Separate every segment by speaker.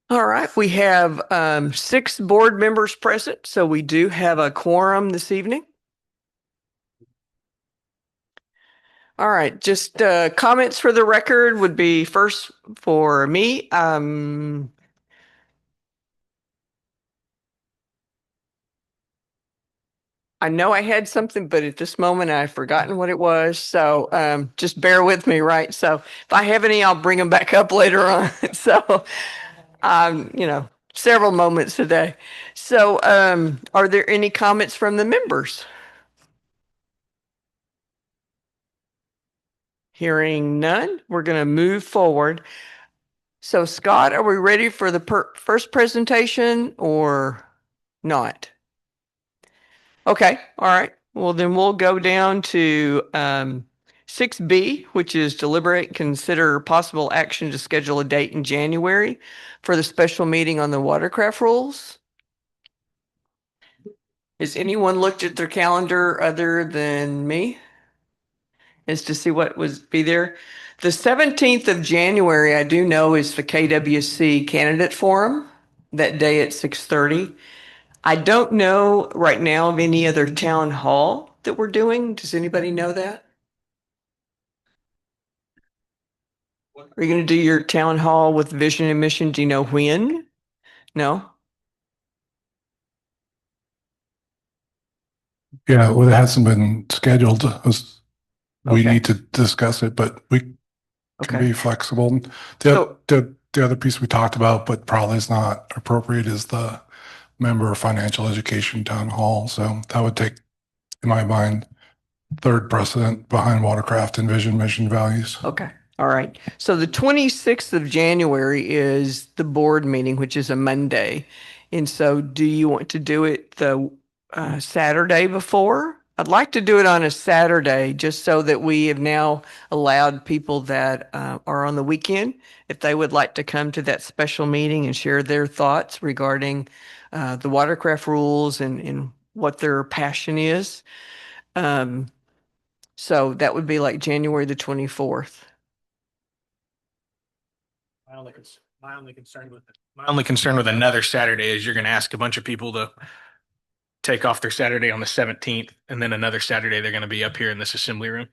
Speaker 1: All right, we have 6 board members present, so we do have a quorum this evening. All right, just comments for the record would be first for me. I know I had something, but at this moment I've forgotten what it was. So just bear with me, right? So if I have any, I'll bring them back up later on. So, several moments today. So are there any comments from the members? Hearing none, we're going to move forward. So Scott, are we ready for the first presentation or not? Okay, all right. Well, then we'll go down to 6B, which is deliberate and consider possible action to schedule a date in January for the special meeting on the watercraft rules. Has anyone looked at their calendar other than me as to see what was be there? The 17th of January, I do know, is the KWC candidate forum that day at 6:30. I don't know right now of any other town hall that we're doing. Does anybody know that? Are you going to do your town hall with vision and mission? Do you know when? No?
Speaker 2: Yeah, well, it hasn't been scheduled. We
Speaker 1: Okay.
Speaker 2: need to discuss it, but we can
Speaker 1: Okay.
Speaker 2: be flexible.
Speaker 1: So-
Speaker 2: The other piece we talked about, but probably is not appropriate, is the member financial education town hall. So that would take, in my mind, third precedent behind watercraft and vision, mission, values.
Speaker 1: Okay. All right. So the 26th of January is the board meeting, which is a Monday. And so do you want to do it the Saturday before? I'd like to do it on a Saturday just so that we have now allowed people that are on the weekend, if they would like to come to that special meeting and share their thoughts regarding the watercraft rules and what their passion is. So that would be like January the 24th.
Speaker 3: My only concern with another Saturday is you're going to ask a bunch of people to take off their Saturday on the 17th, and then another Saturday they're going to be up here in this assembly room.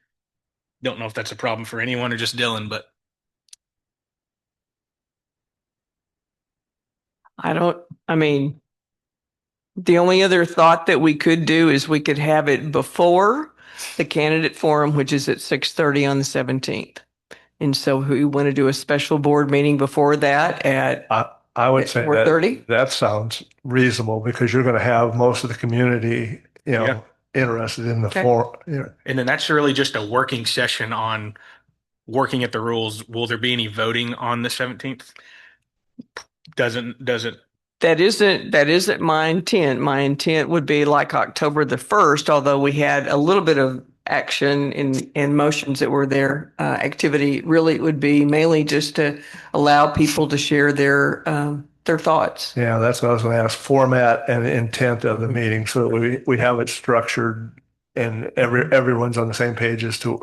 Speaker 3: Don't know if that's a problem for anyone or just Dylan, but
Speaker 1: I mean, the only other thought that we could do is we could have it before the candidate forum, which is at 6:30 on the 17th. And so we want to do a special board meeting before that at
Speaker 4: I would say
Speaker 1: 4:30.
Speaker 4: that sounds reasonable because you're going to have most of the community,
Speaker 3: Yeah.
Speaker 4: interested in the
Speaker 1: Okay.
Speaker 4: forum.
Speaker 3: and then that's really just a working session on working at the rules. Will there be any voting on the 17th? Doesn't
Speaker 1: That isn't my intent. My intent would be like October the 1st, although we had a little bit of action in motions that were there, activity. Really, it would be mainly just to allow people to share their thoughts.
Speaker 4: Yeah, that's what I was going to ask. Format and intent of the meeting so that we have it structured and everyone's on the same page as to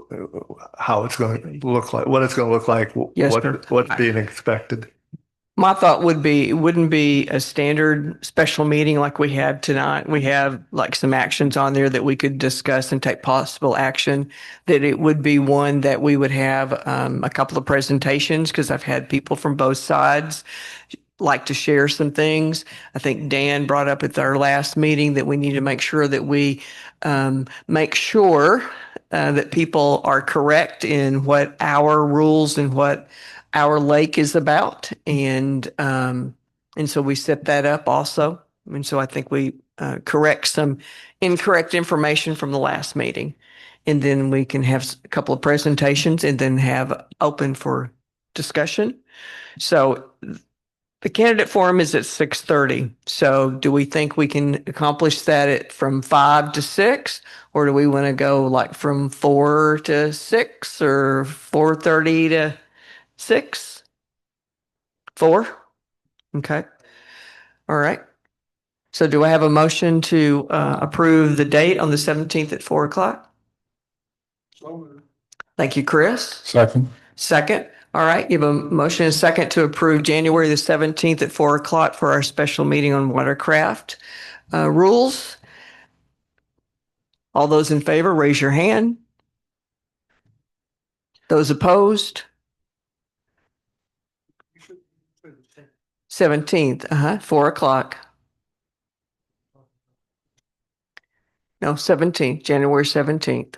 Speaker 4: how it's going to look like, what it's going to look like,
Speaker 1: Yes, sir.
Speaker 4: what's being expected.
Speaker 1: My thought would be, it wouldn't be a standard special meeting like we have tonight. We have like some actions on there that we could discuss and take possible action, that it would be one that we would have a couple of presentations, because I've had people from both sides like to share some things. I think Dan brought up at our last meeting that we need to make sure that we make sure that people are correct in what our rules and what our lake is about. And so we set that up also. And so I think we correct some incorrect information from the last meeting. And then we can have a couple of presentations and then have open for discussion. So the candidate forum is at 6:30. So do we think we can accomplish that from 5 to 6? Or do we want to go like from 4 to 6 or 4:30 to 6? 4? Okay. All right. So do I have a motion to approve the date on the 17th at 4 o'clock? Thank you, Chris.
Speaker 2: Second.
Speaker 1: Second. All right. You have a motion and a second to approve January the 17th at 4 o'clock for our special meeting on watercraft rules. All those in favor, raise your hand. Those opposed? 17th, 4 o'clock. No, 17th, January 17th.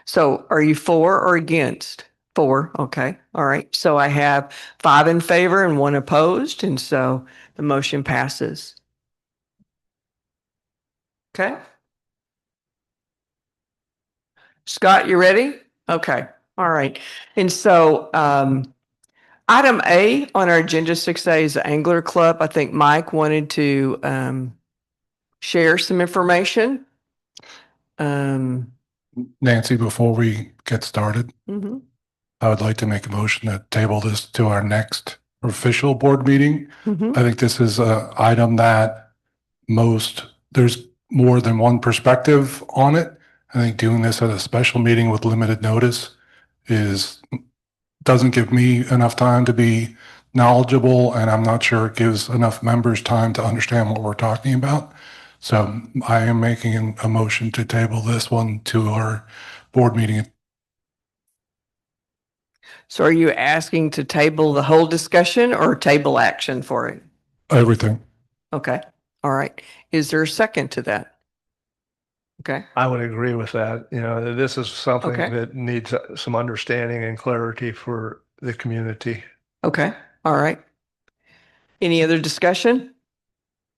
Speaker 1: So are you for or against? 4, okay. All right. So I have 5 in favor and 1 opposed, and so the motion passes. Okay. Scott, you ready? Okay. All right. And so item A on our agenda 6A is the Angler Club. I think Mike wanted to share some information.
Speaker 2: Nancy, before we get started,
Speaker 1: Mhm.
Speaker 2: I would like to make a motion to table this to our next official board meeting.
Speaker 1: Mhm.
Speaker 2: I think this is an item that there's more than one perspective on it. I think doing this at a special meeting with limited notice doesn't give me enough time to be knowledgeable, and I'm not sure it gives enough members time to understand what we're talking about. So I am making a motion to table this one to our board meeting.
Speaker 1: So are you asking to table the whole discussion or table action for it?
Speaker 2: Everything.
Speaker 1: Okay. All right. Is there a second to that? Okay.
Speaker 4: I would agree with that. You know, this is something
Speaker 1: Okay.
Speaker 4: that needs some understanding and clarity for the community.
Speaker 1: Okay. All right. Any other discussion?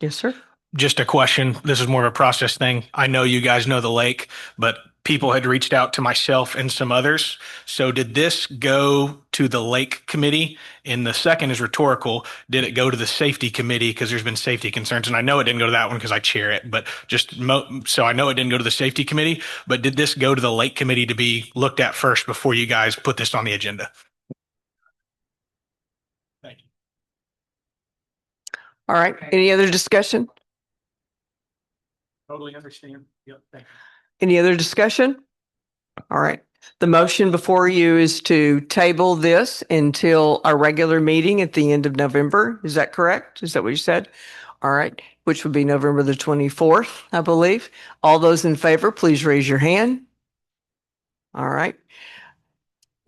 Speaker 1: Yes, sir.
Speaker 3: Just a question. This is more of a process thing. I know you guys know the lake, but people had reached out to myself and some others. So did this go to the lake committee? And the second is rhetorical. Did it go to the safety committee? Because there's been safety concerns. And I know it didn't go to that one because I chair it, but so I know it didn't go to the safety committee, but did this go to the lake committee to be looked at first before you guys put this on the agenda? Thank you.
Speaker 1: All right. Any other discussion?
Speaker 3: Totally understand. Yep. Thank you.
Speaker 1: Any other discussion? All right. The motion before you is to table this until our regular meeting at the end of November. Is that correct? Is that what you said? All right. Which would be November the 24th, I believe. All those in favor, please raise your hand. All right.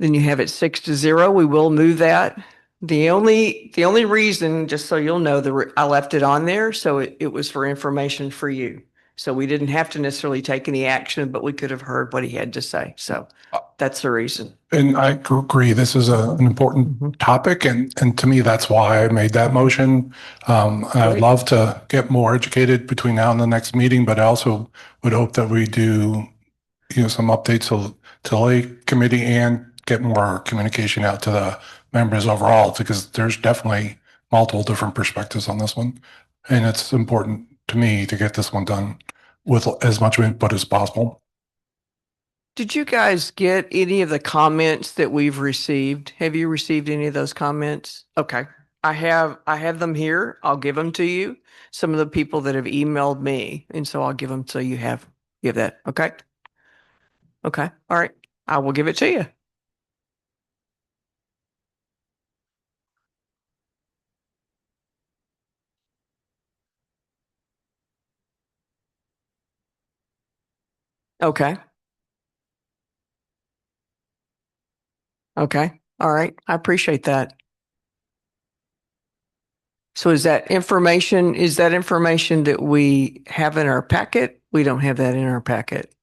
Speaker 1: Then you have it 6-0. We will move that. The only reason, just so you'll know, I left it on there, so it was for information for you. So we didn't have to necessarily take any action, but we could have heard what he had to say. So that's the reason.
Speaker 2: And I agree, this is an important topic, and to me, that's why I made that motion. I would love to get more educated between now and the next meeting, but I also would hope that we do, some updates to the Lake Committee and get more communication out to the members overall, because there's definitely multiple different perspectives on this one. And it's important to me to get this one done with as much input as possible.
Speaker 1: Did you guys get any of the comments that we've received? Have you received any of those comments? Okay. I have them here. I'll give them to you. Some of the people that have emailed me, and so I'll give them so you have that. Okay. Okay. All right. I will give it to you. Okay. Okay. All right. I appreciate that. So is that information that we have in our packet? We don't have that in our packet.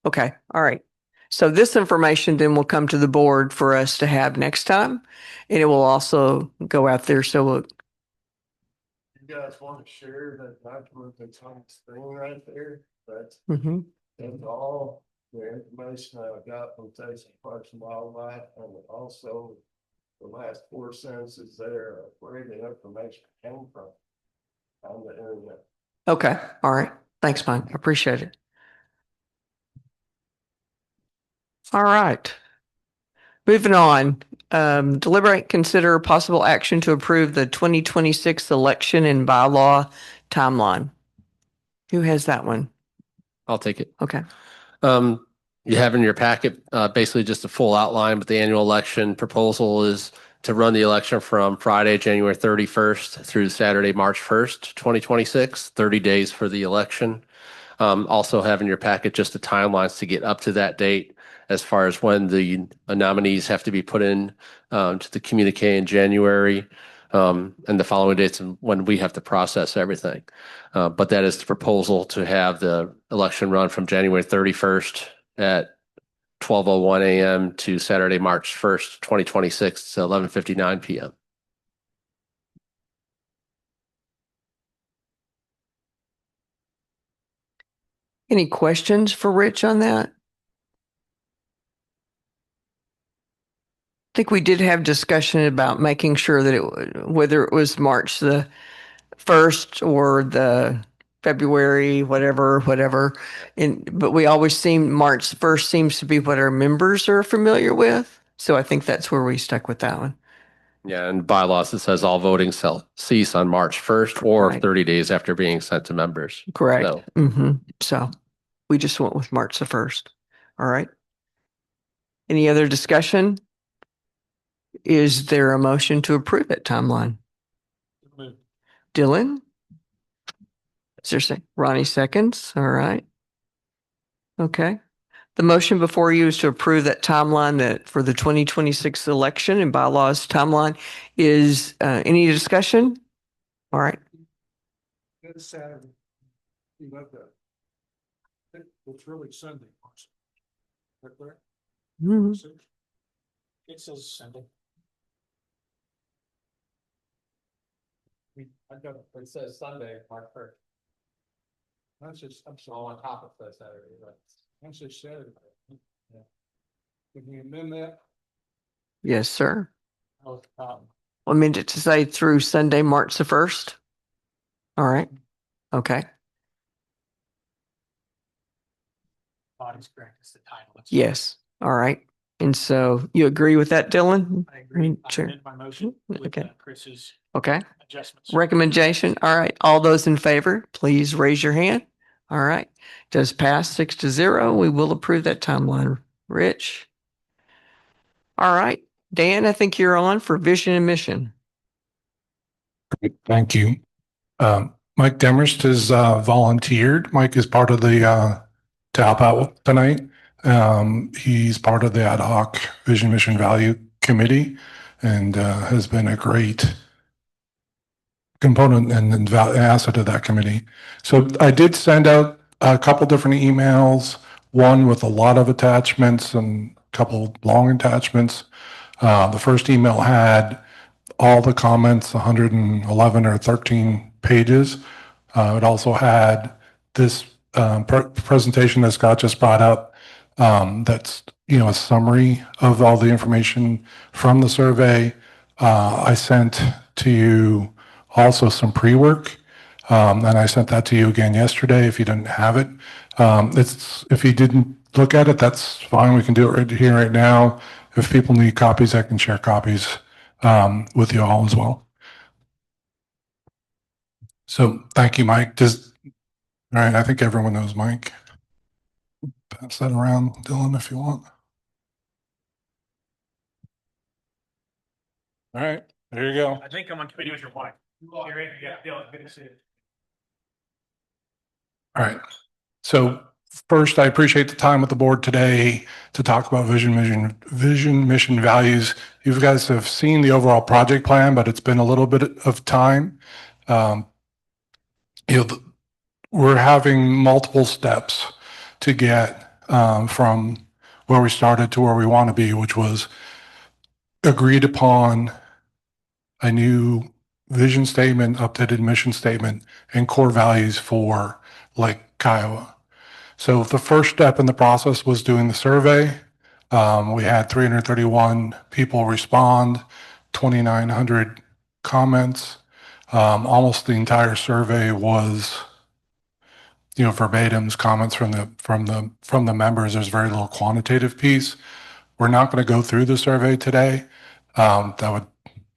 Speaker 1: Okay, all right. So this information then will come to the board for us to have next time. And it will also go out there. So
Speaker 4: You guys want to share that document that's on the screen right there? That's
Speaker 1: mhm.
Speaker 4: all the information I got from Texas Parks and Wildlife, and also the last 4 sentences there of where the information came from on the internet.
Speaker 1: Okay, all right. Thanks, Mike. I appreciate it. All right. Moving on. Deliberate, consider possible action to approve the 2026 election and bylaw timeline. Who has that one?
Speaker 5: I'll take it.
Speaker 1: Okay.
Speaker 5: You have in your packet basically just a full outline, but the annual election proposal is to run the election from Friday, January 31st through Saturday, March 1st, 2026, 30 days for the election. Also have in your packet just the timelines to get up to that date as far as when the nominees have to be put in to the communique in January, and the following dates and when we have to process everything. But that is the proposal to have the election run from January 31st at 12:01 a.m. to Saturday, March 1st, 2026 to 11:59 p.m.
Speaker 1: Any questions for Rich on that? I think we did have discussion about making sure that whether it was March the 1st or the February, whatever. But we always seem March 1st seems to be what our members are familiar with. So I think that's where we stuck with that one.
Speaker 5: Yeah, and bylaws, it says all voting shall cease on March 1st or
Speaker 1: Right.
Speaker 5: 30 days after being sent to members.
Speaker 1: Correct.
Speaker 5: So,
Speaker 1: So we just went with March the 1st. All right. Any other discussion? Is there a motion to approve that timeline? Dylan? Is there Ronnie seconds? All right. Okay. The motion before you is to approve that timeline that for the 2026 election and bylaws timeline. Is any discussion? All right.
Speaker 2: It's Saturday. You love that. It's really Sunday. Is that correct?
Speaker 1: Mhm.
Speaker 2: It says Sunday. I got it. It says Sunday, March 1st. That's just, I'm sorry. On top of the Saturday, right? That's just Saturday. Yeah. Can we amend that?
Speaker 1: Yes, sir.
Speaker 2: No problem.
Speaker 1: Amend it to say through Sunday, March the 1st. All right. Okay.
Speaker 2: Body's correct. It's the title.
Speaker 1: Yes. All right. And so you agree with that, Dylan?
Speaker 2: I agree. I
Speaker 1: Sure.
Speaker 2: amend my motion with
Speaker 1: Okay.
Speaker 2: Chris's
Speaker 1: Okay.
Speaker 2: adjustments.
Speaker 1: Recommendation. All right. All those in favor, please raise your hand. All right. Does pass 6-0. We will approve that timeline. Rich. All right. Dan, I think you're on for vision and mission.
Speaker 2: Thank you. Mike Demarest has volunteered. Mike is part of the to help out tonight. He's part of the ad hoc Vision Mission Value Committee and has been a great component and asset of that committee. So I did send out a couple different emails, one with a lot of attachments and a couple long attachments. The first email had all the comments, 111 or 13 pages. It also had this presentation that Scott just brought up. That's a summary of all the information from the survey. I sent to you also some pre-work, and I sent that to you again yesterday. If you didn't have it, if you didn't look at it, that's fine. We can do it right here, right now. If people need copies, I can share copies with you all as well. So thank you, Mike. All right, I think everyone knows Mike. Pass that around, Dylan, if you want. All right, there you go.
Speaker 3: I think I'm on committee with your wife. Yeah, Dylan, good to see you.
Speaker 2: All right. So first, I appreciate the time with the board today to talk about vision, mission, values. You guys have seen the overall project plan, but it's been a little bit of time. We're having multiple steps to get from where we started to where we want to be, which was agreed upon a new vision statement, updated mission statement, and core values for Lake Kiowa. So the first step in the process was doing the survey. We had 331 people respond, 2,900 comments. Almost the entire survey was, verbatims, comments from the members. There's very little quantitative piece. We're not going to go through the survey today. That would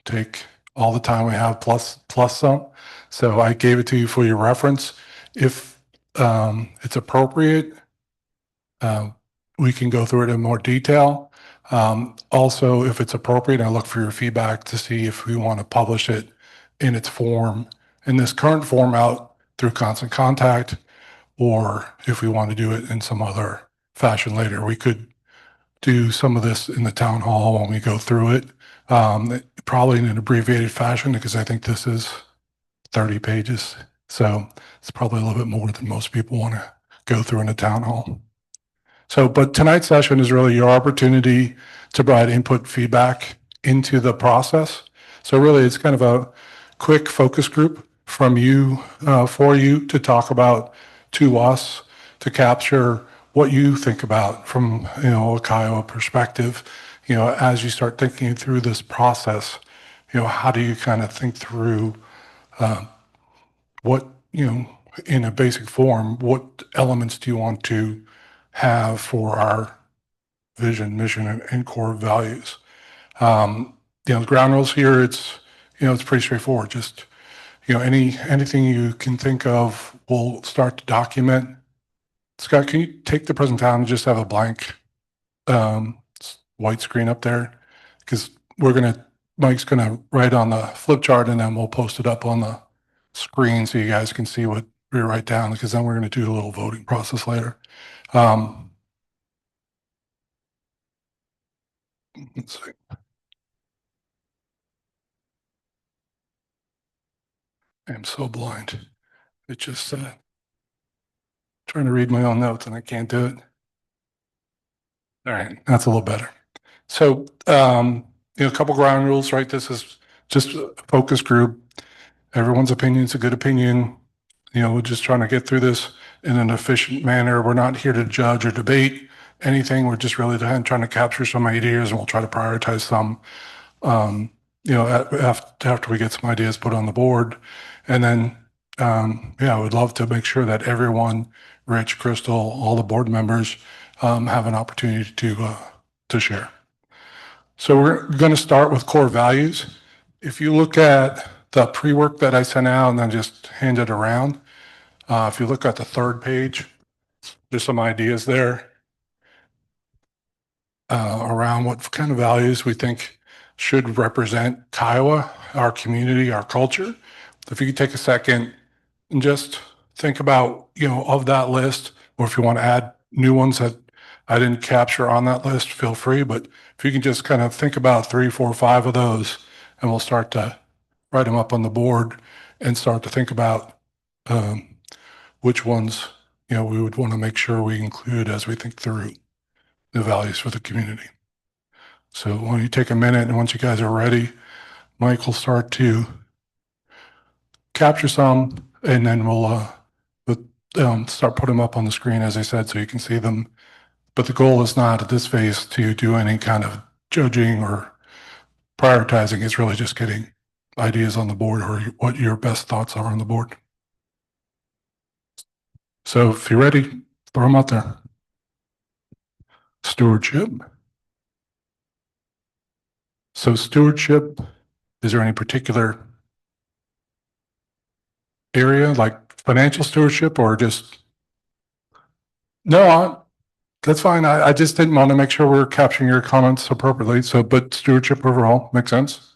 Speaker 2: take all the time we have plus some. So I gave it to you for your reference. If it's appropriate, uh, we can go through it in more detail. Also, if it's appropriate, I look for your feedback to see if we want to publish it in its form, in this current form out through Constant Contact, or if we want to do it in some other fashion later. We could do some of this in the town hall when we go through it, probably in an abbreviated fashion, because I think this is 30 pages. So it's probably a little bit more than most people want to go through in a town hall. So, but tonight's session is really your opportunity to provide input feedback into the process. So really it's kind of a quick focus group from you, for you to talk about to us, to capture what you think about from, a Kiowa perspective, as you start thinking through this process, how do you kind of think through, what, in a basic form, what elements do you want to have for our vision, mission, and core values? The ground rules here, it's pretty straightforward. Just, anything you can think of, we'll start to document. Scott, can you take the present time and just have a blank white screen up there? Because Mike's gonna write on the flip chart and then we'll post it up on the screen so you guys can see what we write down, because then we're gonna do a little voting process later. Let's see. I'm so blind. It just trying to read my own notes and I can't do it. All right, that's a little better. So, a couple ground rules, right? This is just a focus group. Everyone's opinion is a good opinion. We're just trying to get through this in an efficient manner. We're not here to judge or debate anything. We're just really trying to capture some ideas, and we'll try to prioritize some, after we get some ideas put on the board. And then, I would love to make sure that everyone, Rich, Crystal, all the board members, have an opportunity to share. So we're going to start with core values. If you look at the pre-work that I sent out and then just hand it around, if you look at the third page, there's some ideas there around what kind of values we think should represent Kiowa, our community, our culture. If you could take a second and just think about, of that list, or if you want to add new ones that I didn't capture on that list, feel free. But if you can just kind of think about 3, 4, 5 of those, and we'll start to write them up on the board and start to think about which ones, we would want to make sure we include as we think through the values for the community. So why don't you take a minute, and once you guys are ready, Mike will start to capture some, and then we'll start putting them up on the screen, as I said, so you can see them. But the goal is not at this phase to do any kind of judging or prioritizing. It's really just getting ideas on the board, or what your best thoughts are on the board. So if you're ready, throw them out there. Stewardship. So stewardship, is there any particular area like financial stewardship, or just, no, that's fine. I just didn't want to make sure we're capturing your comments appropriately. So, but stewardship overall makes sense.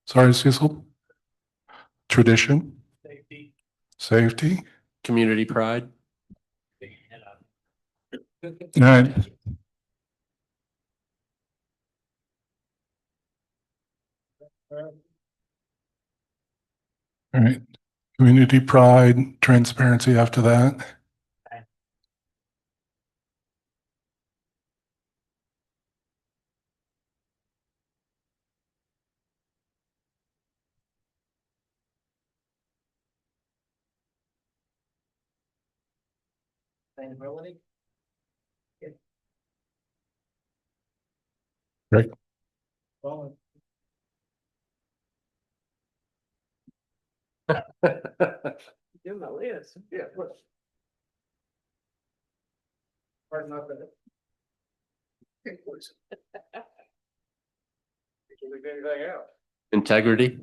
Speaker 2: Sorry, Cecil. Tradition. Safety.
Speaker 5: Community pride.
Speaker 2: All right. All right. Community pride, transparency after that.
Speaker 1: Sustainability.
Speaker 2: Great.
Speaker 1: Well, do my list.
Speaker 4: Yeah. Hard enough in it. Did you leave anything out?
Speaker 5: Integrity.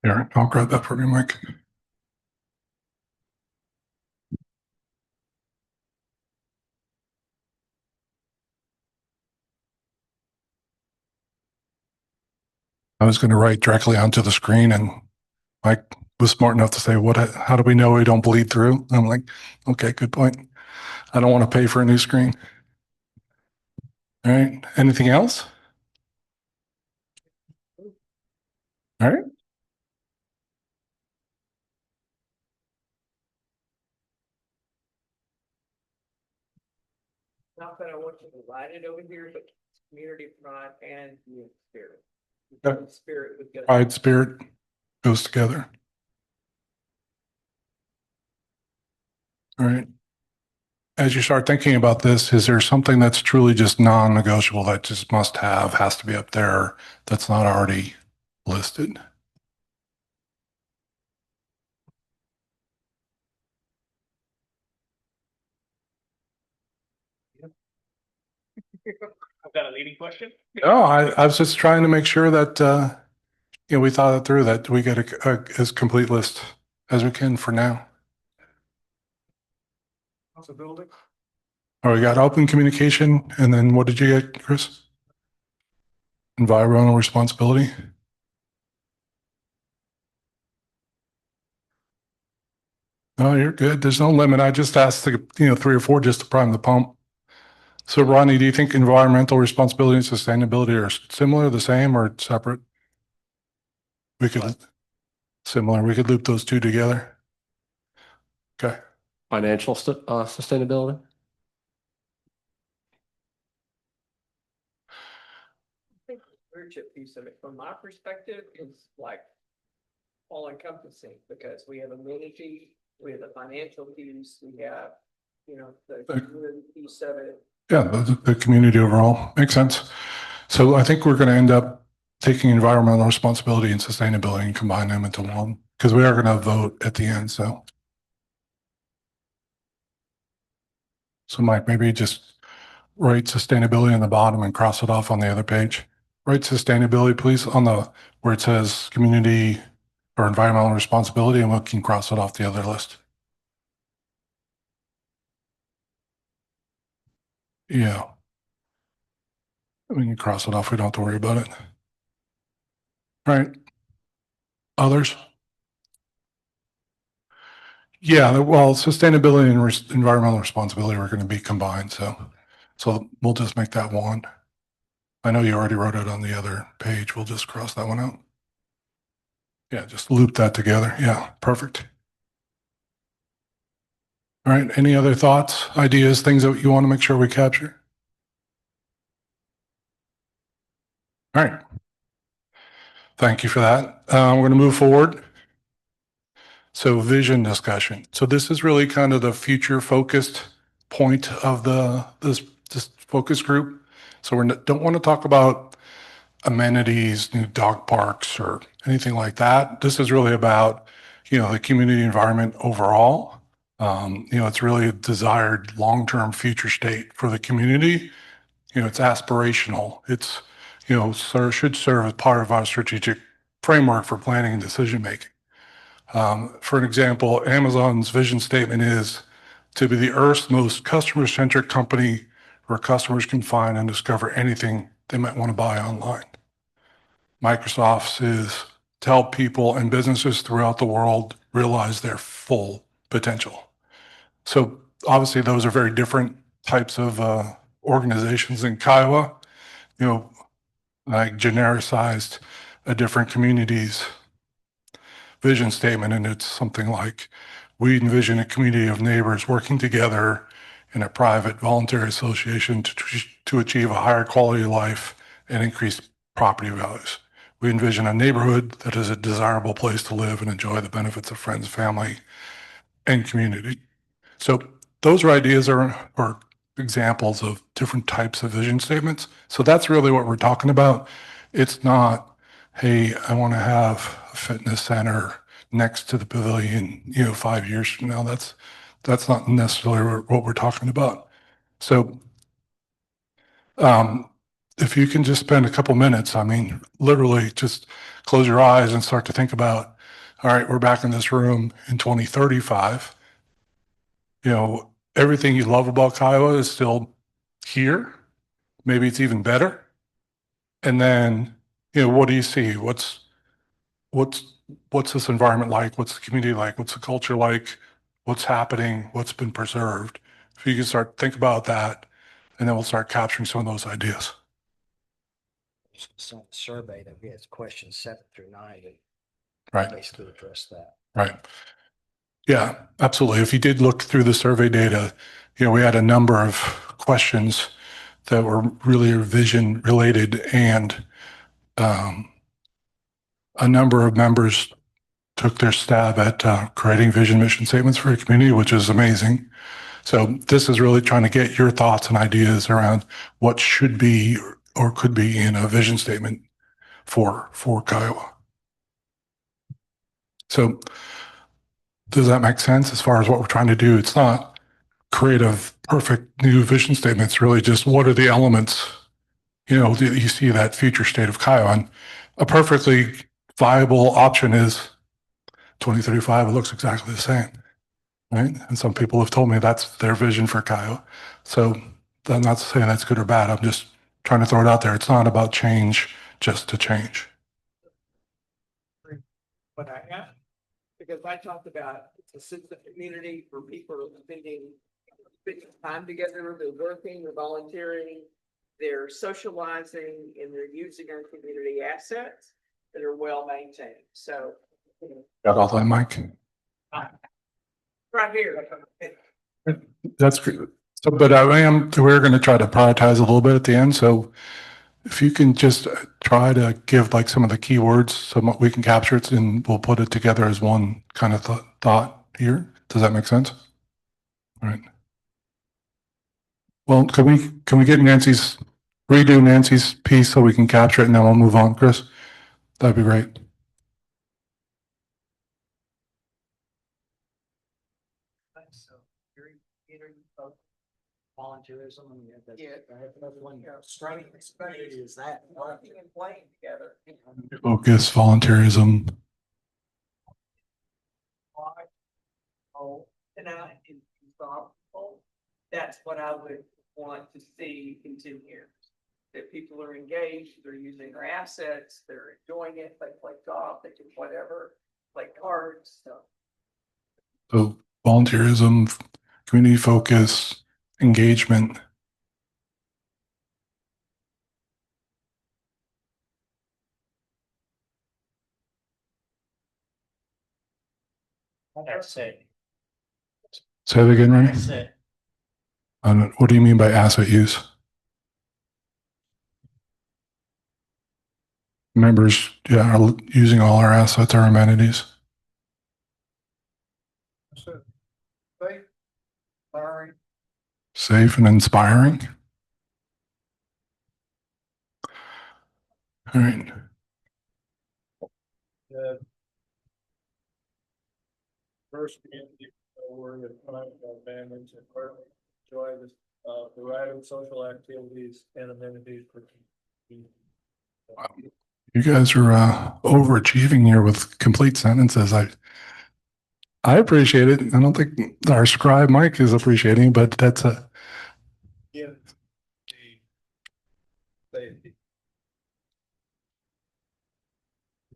Speaker 2: Aaron, I'll grab that for you, Mike. I was going to write directly onto the screen, and Mike was smart enough to say, how do we know we don't bleed through? I'm like, okay, good point. I don't want to pay for a new screen. All right. Anything else? All right.
Speaker 1: Not that I want you to write it over here, but community pride and community spirit.
Speaker 2: Okay.
Speaker 1: Spirit would go.
Speaker 2: Pride, spirit goes together. All right. As you start thinking about this, is there something that's truly just non-negotiable that just must have, has to be up there that's not already listed?
Speaker 3: I've got a leading question.
Speaker 2: No, I was just trying to make sure that, we thought it through, that we get as complete list as we can for now.
Speaker 4: Possibility.
Speaker 2: All right, we got open communication, and then what did you get, Chris? Environmental responsibility. Oh, you're good. There's no limit. I just asked, 3 or 4 just to prime the pump. So Ronnie, do you think environmental responsibility and sustainability are similar, the same, or separate? We could, similar. We could loop those two together. Okay.
Speaker 5: Financial sustainability.
Speaker 1: I think the stewardship piece of it, from my perspective, is like all encompassing because we have amenity, we have the financial piece, we have, the community piece of it.
Speaker 2: Yeah, the community overall makes sense. So I think we're going to end up taking environmental responsibility and sustainability and combine them into one because we are going to vote at the end. So Mike, maybe just write sustainability on the bottom and cross it off on the other page. Write sustainability, please, on the where it says community or environmental responsibility, and we can cross it off the other list. Yeah. We can cross it off. We don't have to worry about it. All right. Others? Yeah, well, sustainability and environmental responsibility are going to be combined. So we'll just make that one. I know you already wrote it on the other page. We'll just cross that one out. Yeah, just loop that together. Yeah, perfect. All right. Any other thoughts, ideas, things that you want to make sure we capture? All right. Thank you for that. We're going to move forward. So vision discussion. So this is really kind of the future focused point of this focus group. So we don't want to talk about amenities, new dog parks or anything like that. This is really about, the community environment overall. It's really a desired long-term future state for the community. It's aspirational. It's, should serve as part of our strategic framework for planning and decision making. For an example, Amazon's vision statement is to be the Earth's most customer-centric company where customers can find and discover anything they might want to buy online. Microsoft's is to help people and businesses throughout the world realize their full potential. So obviously those are very different types of organizations. In Kiowa, like genericized a different community's vision statement, and it's something like, we envision a community of neighbors working together in a private voluntary association to achieve a higher quality of life and increase property values. We envision a neighborhood that is a desirable place to live and enjoy the benefits of friends, family, and community. So those are ideas or examples of different types of vision statements. So that's really what we're talking about. It's not, hey, I want to have a fitness center next to the pavilion, 5 years from now. That's not necessarily what we're talking about. So um, if you can just spend a couple minutes, I mean, literally just close your eyes and start to think about, all right, we're back in this room in 2035. Everything you love about Kiowa is still here. Maybe it's even better. And then, what do you see? What's what's this environment like? What's the community like? What's the culture like? What's happening? What's been preserved? If you can start think about that, and then we'll start capturing some of those ideas.
Speaker 6: Some survey that we had questions 7 through 9 and
Speaker 2: Right.
Speaker 6: basically address that.
Speaker 2: Right. Yeah, absolutely. If you did look through the survey data, we had a number of questions that were really vision related, and a number of members took their stab at creating vision mission statements for a community, which is amazing. So this is really trying to get your thoughts and ideas around what should be or could be in a vision statement for Kiowa. So does that make sense as far as what we're trying to do? It's not create a perfect new vision statement. It's really just what are the elements, that you see that future state of Kiowa. And a perfectly viable option is 2035. It looks exactly the same, right? And some people have told me that's their vision for Kiowa. So I'm not saying that's good or bad. I'm just trying to throw it out there. It's not about change just to change.
Speaker 1: But I have, because I talked about it's a sense of community for people who are spending time together, they're working, they're volunteering, they're socializing, and they're using our community assets that are well maintained. So
Speaker 2: Got all that, Mike?
Speaker 1: right here.
Speaker 2: That's great. So, but we're going to try to prioritize a little bit at the end. So if you can just try to give like some of the keywords so we can capture it and we'll put it together as one kind of thought here. Does that make sense? All right. Well, can we get redo Nancy's piece so we can capture it and then we'll move on, Chris? That'd be great.
Speaker 6: So volunteerism and I have another one. Striving is that
Speaker 1: Working and playing together.
Speaker 2: Focus, volunteerism.
Speaker 1: Tonight is thoughtful. That's what I would want to see continue. That people are engaged, they're using their assets, they're enjoying it, they play golf, they do whatever, play cards, so.
Speaker 2: So volunteerism, community focus, engagement.
Speaker 6: That's it.
Speaker 2: Say that again, Rennie?
Speaker 6: That's it.
Speaker 2: What do you mean by asset use? Members, are using all our assets, our amenities. Safe and inspiring. All right.
Speaker 4: First, we're going to families and enjoy this variety of social activities and amenities for community.
Speaker 2: You guys are overachieving here with complete sentences. I appreciate it. I don't think our scribe Mike is appreciating, but that's a
Speaker 4: Yeah. The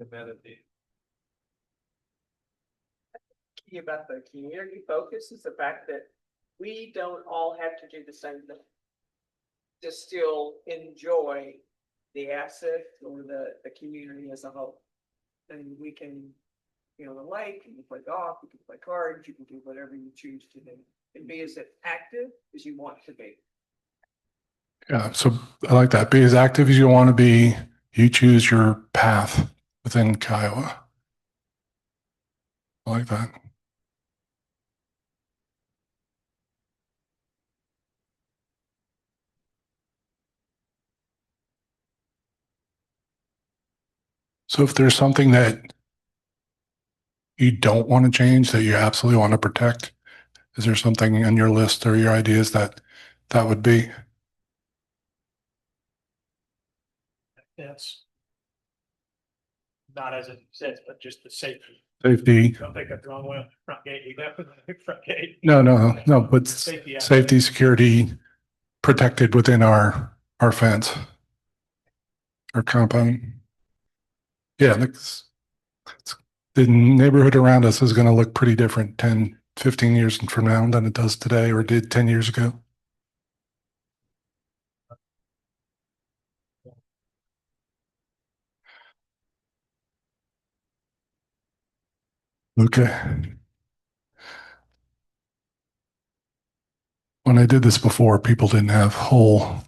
Speaker 4: amenity.
Speaker 1: Key about the community focus is the fact that we don't all have to do the same thing. To still enjoy the asset or the community as a whole. And we can, the lake, you can play golf, you can play cards, you can do whatever you choose to do. And be as active as you want to be.
Speaker 2: Yeah, so I like that. Be as active as you want to be, You choose your path within Kiowa. I like that. So if there's something that you don't want to change that you absolutely want to protect, is there something on your list or your ideas that that would be?
Speaker 6: That's not as it says, but just the safety.
Speaker 2: Safety.
Speaker 6: Don't take that the wrong way. Front gate, you got the front gate.
Speaker 2: No, but
Speaker 6: Safety.
Speaker 2: safety, security protected within our fence, our compound. Yeah, the neighborhood around us is going to look pretty different 10, 15 years from now than it does today or did 10 years ago. Okay. When I did this before, people didn't have whole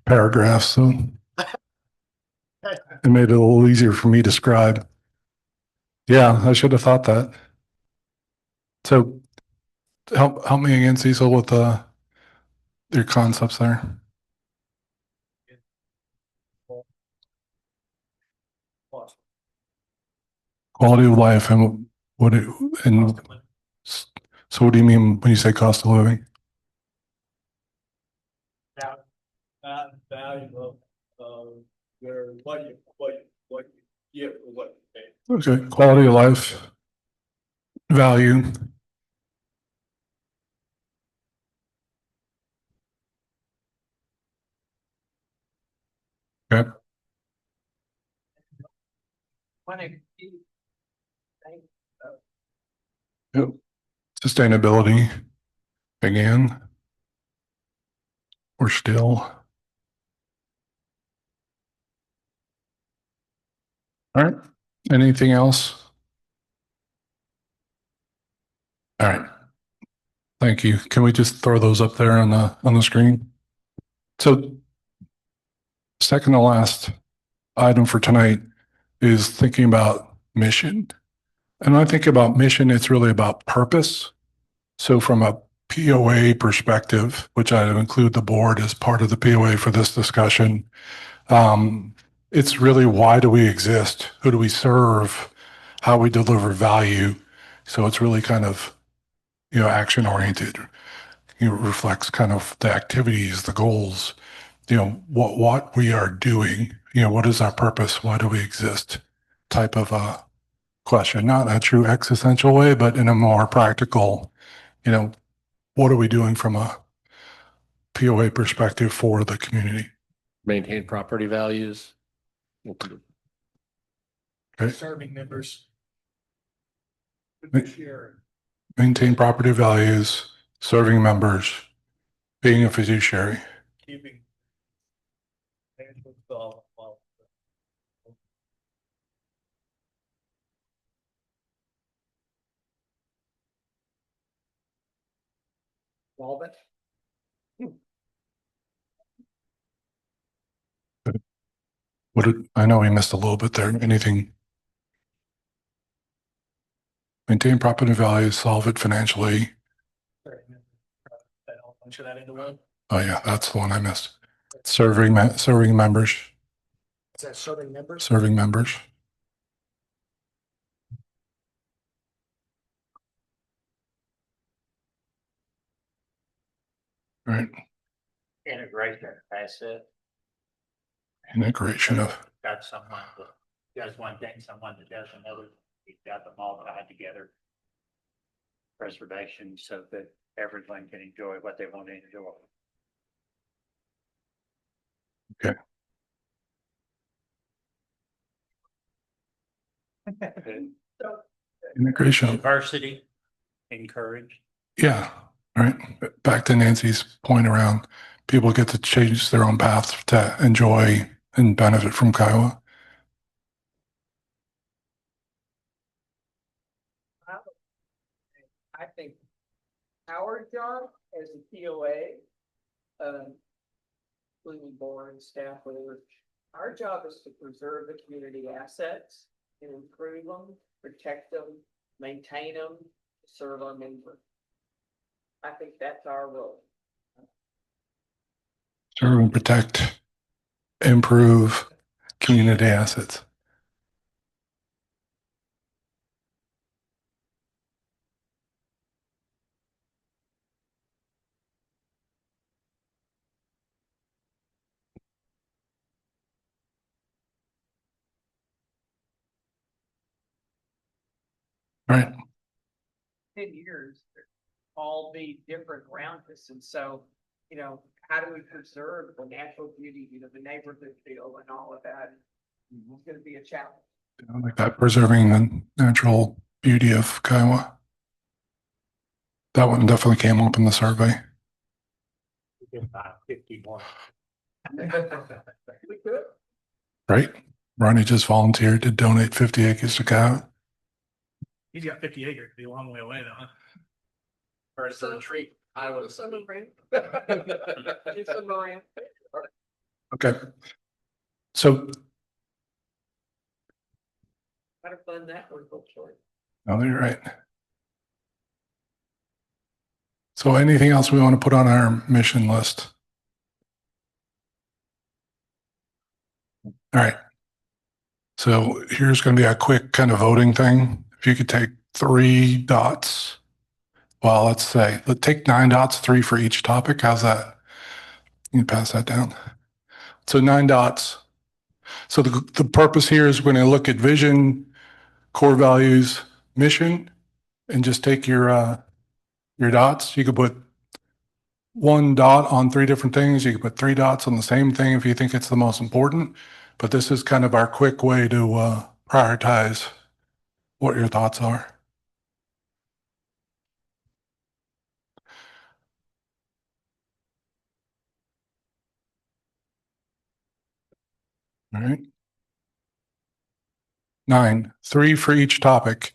Speaker 2: paragraphs, so it made it a little easier for me to scribe. Yeah, I should have thought that. So help me again, Cecil, with your concepts there. Quality of life and what it, and so what do you mean when you say cost of living?
Speaker 6: Value of your what you get for what you pay.
Speaker 2: Okay, quality of life, value. Okay. Yep. Sustainability again. We're still. All right. Anything else? All right. Thank you. Can we just throw those up there on the screen? So second to last item for tonight is thinking about mission. And when I think about mission, it's really about purpose. So from a POA perspective, which I include the board as part of the POA for this discussion, it's really why do we exist? Who do we serve? How we deliver value? So it's really kind of, action oriented. Reflects kind of the activities, the goals, what we are doing, what is our purpose? Why do we exist? Type of a question, not in a true existential way, but in a more practical, what are we doing from a POA perspective for the community?
Speaker 5: Maintain property values.
Speaker 2: Okay.
Speaker 6: Serving members.
Speaker 2: Maintain property values, serving members, being a fiduciary.
Speaker 6: Keeping. Involvement.
Speaker 2: I know we missed a little bit there. Anything? Maintain property values, solve it financially.
Speaker 6: Bunch of that into one.
Speaker 2: Oh yeah, that's the one I missed. Serving members.
Speaker 6: Is that serving members?
Speaker 2: Serving members. Right.
Speaker 7: Integration, that's it.
Speaker 2: Integration of.
Speaker 7: Got someone that does one thing, someone that does another, you've got them all tied together. Preservation so that everyone can enjoy what they want to enjoy.
Speaker 2: Okay. Integration.
Speaker 7: Diversity, encourage.
Speaker 2: Yeah. Right. Back to Nancy's point around people get to change their own paths to enjoy and benefit from Kiowa.
Speaker 1: I think our job as a POA, including board and staff, whatever, Our job is to preserve the community assets and improve them, protect them, maintain them, serve our members. I think that's our role.
Speaker 2: Serve and protect, improve community assets. Right.
Speaker 1: 10 years, all be different around us. And so, how do we preserve the natural beauty, the neighborhood feel and all of that? It's going to be a challenge.
Speaker 2: Like that, preserving the natural beauty of Kiowa. That one definitely came up in the survey.
Speaker 7: We did about 51.
Speaker 1: We could.
Speaker 2: Right? Ronnie just volunteered to donate 50 acres to Kiowa.
Speaker 3: He's got 50 acres. It'd be a long way away though, huh?
Speaker 5: Or it's a treat. I would.
Speaker 1: Some of them. Just some around.
Speaker 2: Okay. So,
Speaker 1: How to fund that one, go short.
Speaker 2: no, you're right. So anything else we want to put on our mission list? All right. So here's going to be a quick kind of voting thing. If you could take 3 dots. Well, let's take 9 dots, 3 for each topic. How's that? You can pass that down. So 9 dots. So the purpose here is we're going to look at vision, core values, mission, and just take your dots. You could put 1 dot on 3 different things. You could put 3 dots on the same thing if you think it's the most important. But this is kind of our quick way to prioritize what your thoughts are. All right. 9, 3 for each topic.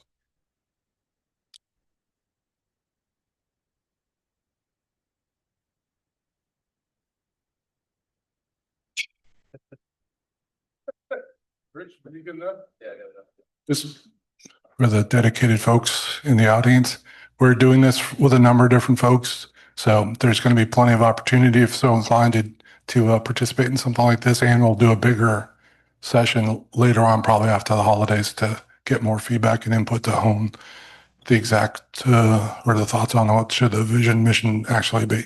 Speaker 6: Rich, are you good enough? Yeah, good enough.
Speaker 2: Just for the dedicated folks in the audience, we're doing this with a number of different folks. So there's going to be plenty of opportunity if so inclined to participate in something like this, and we'll do a bigger session later on, probably after the holidays, to get more feedback and input to hone the exact or the thoughts on what should the vision mission actually be.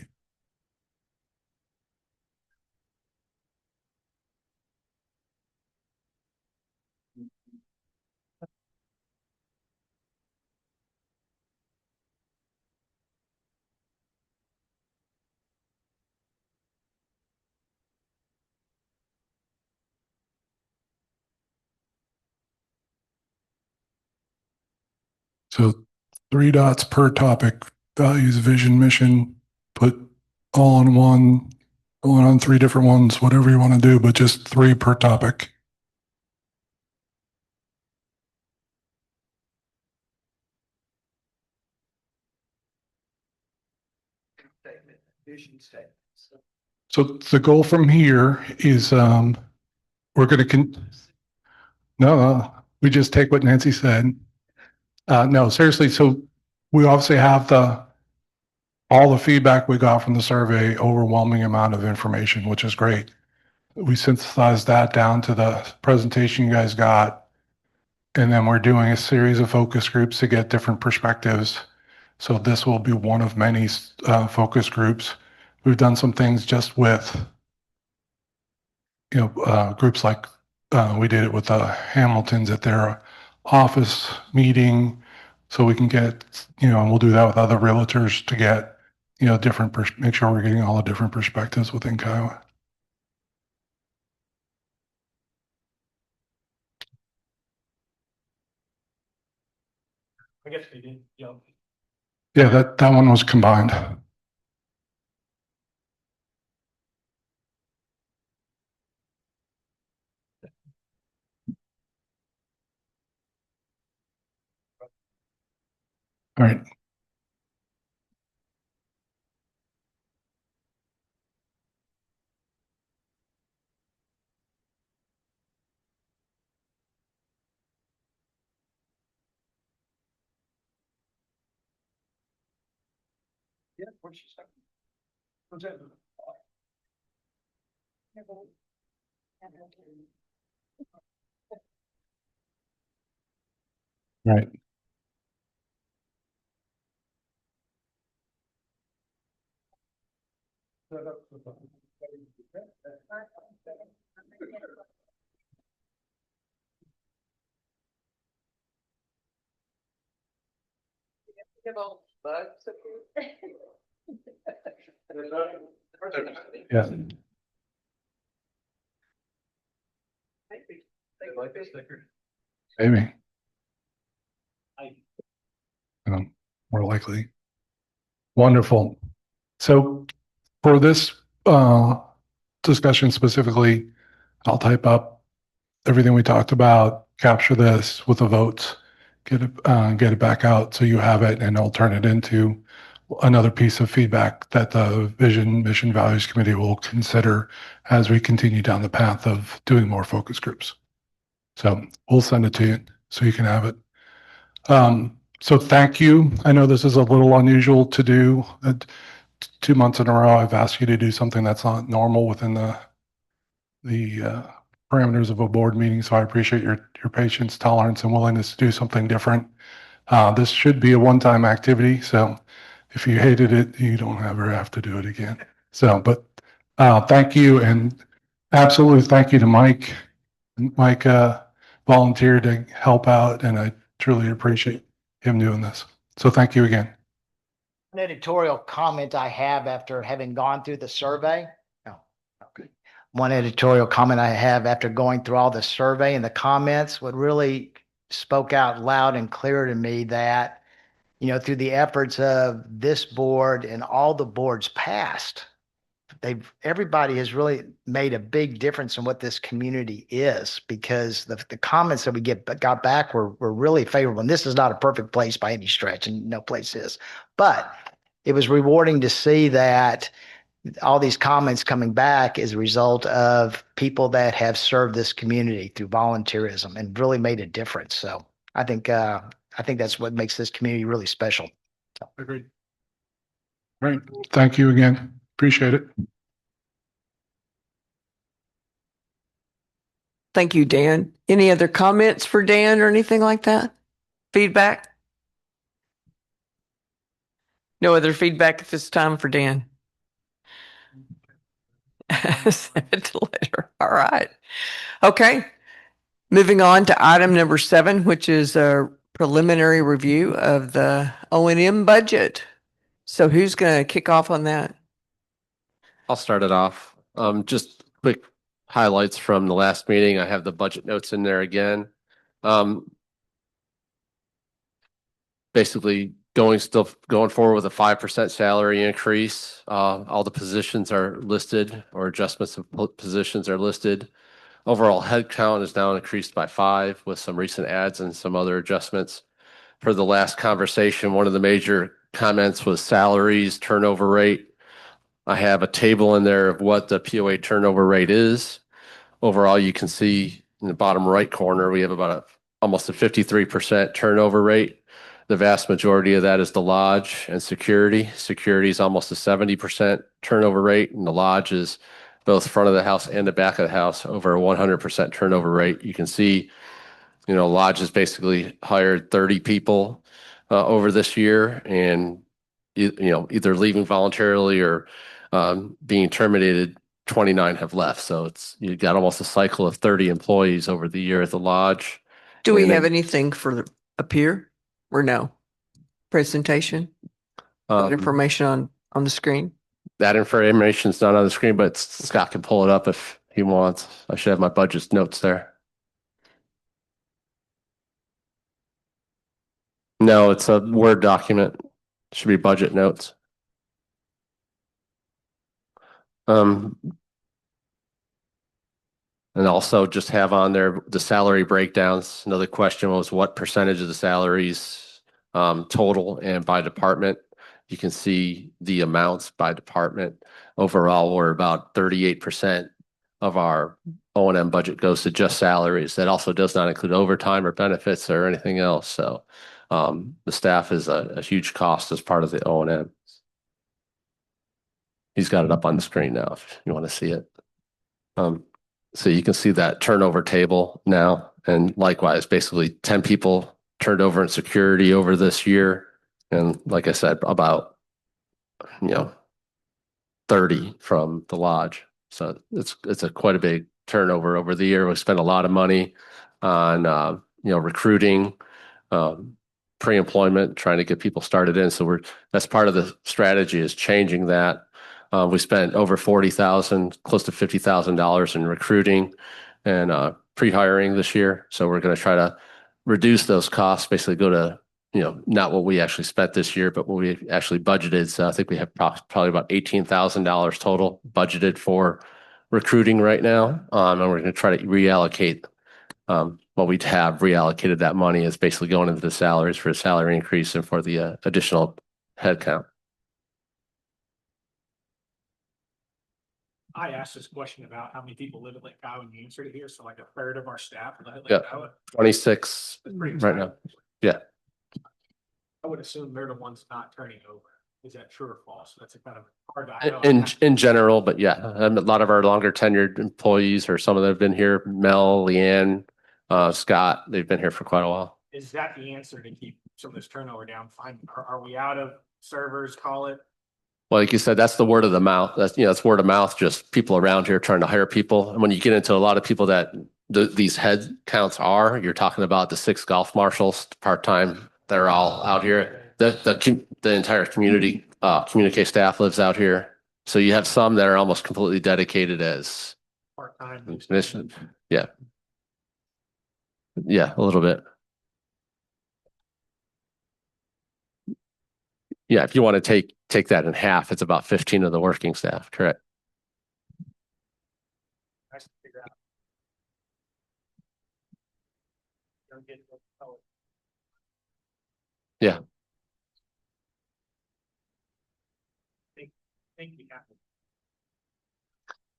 Speaker 2: So 3 dots per topic: values, vision, mission. Put all in one, going on 3 different ones, whatever you want to do, but just 3 per topic.
Speaker 1: Statement, vision statement.
Speaker 2: So the goal from here is we're going to no, we just take what Nancy said. No, seriously. So we obviously have all the feedback we got from the survey, overwhelming amount of information, which is great. We synthesized that down to the presentation you guys got. And then we're doing a series of focus groups to get different perspectives. So this will be one of many focus groups. We've done some things just with, groups like we did it with the Hamiltons at their office meeting. So we can get, and we'll do that with other realtors to get, make sure we're getting all the different perspectives within Kiowa.
Speaker 3: I guess they did, you know.
Speaker 2: Yeah, that one was combined. All right.
Speaker 6: Yeah, what's she saying? What's that?
Speaker 2: Right. Yeah. Maybe. More likely. Wonderful. So for this discussion specifically, I'll type up everything we talked about, capture this with the votes, get it back out so you have it, and I'll turn it into another piece of feedback that the Vision Mission Values Committee will consider as we continue down the path of doing more focus groups. So we'll send it to you so you can have it. So thank you. I know this is a little unusual to do. 2 months in a row, I've asked you to do something that's not normal within the parameters of a board meeting. So I appreciate your patience, tolerance, and willingness to do something different. This should be a one-time activity. So if you hated it, you don't ever have to do it again. So, but thank you, and absolutely thank you to Mike. Mike volunteered to help out, and I truly appreciate him doing this. So thank you again.
Speaker 7: An editorial comment I have after having gone through the survey. No, okay. One editorial comment I have after going through all the survey and the comments, what really spoke out loud and clear to me that, through the efforts of this board and all the boards past, everybody has really made a big difference in what this community is, because the comments that we got back were really favorable. And this is not a perfect place by any stretch, and no place is, but it was rewarding to see that all these comments coming back is a result of people that have served this community through volunteerism and really made a difference. So I think that's what makes this community really special.
Speaker 2: Agreed. Great. Thank you again. Appreciate it.
Speaker 1: Thank you, Dan. Any other comments for Dan or anything like that? Feedback? No other feedback at this time for Dan. Send it to later. All right. Okay. Moving on to item number 7, which is a preliminary review of the O&M budget. So who's going to kick off on that?
Speaker 5: I'll start it off. Just quick highlights from the last meeting. I have the budget notes in there again. Basically going forward with a 5% salary increase. All the positions are listed, or adjustments of positions are listed. Overall headcount is now increased by 5 with some recent adds and some other adjustments. For the last conversation, one of the major comments was salaries, turnover rate. I have a table in there of what the POA turnover rate is. Overall, you can see in the bottom right corner, we have about almost a 53% turnover rate. The vast majority of that is the lodge and security. Security is almost a 70% turnover rate, and the lodge is both front of the house and the back of the house, over a 100% turnover rate. You can see, lodge has basically hired 30 people over this year, and either leaving voluntarily or being terminated. 29 have left, so you got almost a cycle of 30 employees over the year at the lodge.
Speaker 1: Do we
Speaker 5: And
Speaker 1: have
Speaker 5: then,
Speaker 1: anything for up here or no? Presentation? That information on the screen?
Speaker 5: that information is not on the screen, but Scott can pull it up if he wants. I should have my budget notes there. No, it's a Word document. It should be budget notes. And also just have on there the salary breakdowns. Another question was what percentage of the salaries total and by department. You can see the amounts by department. Overall, we're about 38% of our O&M budget goes to just salaries. That also does not include overtime or benefits or anything else. So the staff is a huge cost as part of the O&M. He's got it up on the screen now if you want to see it. So you can see that turnover table now. And likewise, basically 10 people turned over in security over this year. And like I said, about, 30 from the lodge. So it's a quite a big turnover over the year. We spent a lot of money on, recruiting, pre-employment, trying to get people started in. So that's part of the strategy is changing that. We spent over 40,000, close to $50,000 in recruiting and pre-hiring this year. So we're going to try to reduce those costs, basically go to, not what we actually spent this year, but what we actually budgeted. So I think we have probably about $18,000 total budgeted for recruiting right now. And we're going to try to reallocate what we'd have reallocated that money is basically going into the salaries for a salary increase and for the additional headcount.
Speaker 3: I asked this question about how many people live in Lake Kiowa and you answered it here. So like a third of our staff live in Lake
Speaker 5: Yep.
Speaker 3: Kiowa.
Speaker 5: 26
Speaker 3: That's pretty
Speaker 5: right now.
Speaker 3: exciting.
Speaker 5: Yeah.
Speaker 3: I would assume they're the ones not turning over. Is that true or false? That's a kind of hard to know.
Speaker 5: In general, but yeah, a lot of our longer tenured employees or some of them have been here. Mel, Leanne, Scott, they've been here for quite a while.
Speaker 3: Is that the answer to keep some of this turnover down? Fine. Are we out of servers, call it?
Speaker 5: Well, like you said, that's the word of the mouth. That's word of mouth, just people around here trying to hire people. And when you get into a lot of people that these head counts you're talking about the 6 golf marshals part-time. They're all out here. The entire communique staff lives out here. So you have some that are almost completely dedicated as
Speaker 3: Part-time.
Speaker 5: mission. Yeah. Yeah, a little bit. Yeah, if you want to take that in half, it's about 15 of the working staff, correct?
Speaker 3: Nice to figure out.
Speaker 5: Yeah.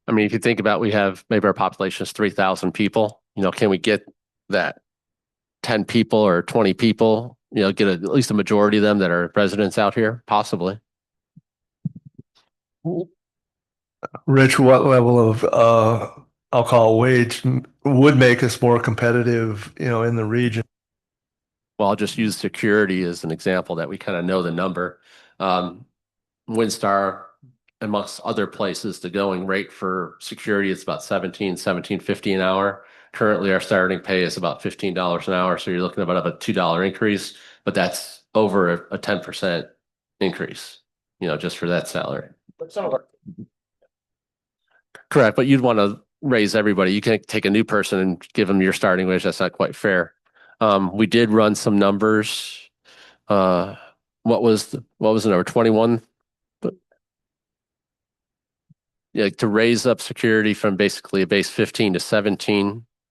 Speaker 5: I mean, if you think about, we have maybe our population is 3,000 people. Can we get that 10 people or 20 people? Get at least a majority of them that are residents out here, possibly.
Speaker 8: Rich, what level of I'll call it wage would make us more competitive, in the region?
Speaker 5: Well, I'll just use security as an example that we kind of know the number. Windstar, amongst other places, the going rate for security is about $17.50 an hour. Currently, our starting pay is about $15 an hour. So you're looking at about a $2 increase, but that's over a 10% increase, just for that salary.
Speaker 3: But some of our
Speaker 5: Correct, but you'd want to raise everybody. You can't take a new person and give them your starting wage. That's not quite fair. We did run some numbers. What was the number? 21? Yeah, to raise up security from basically a base $15 to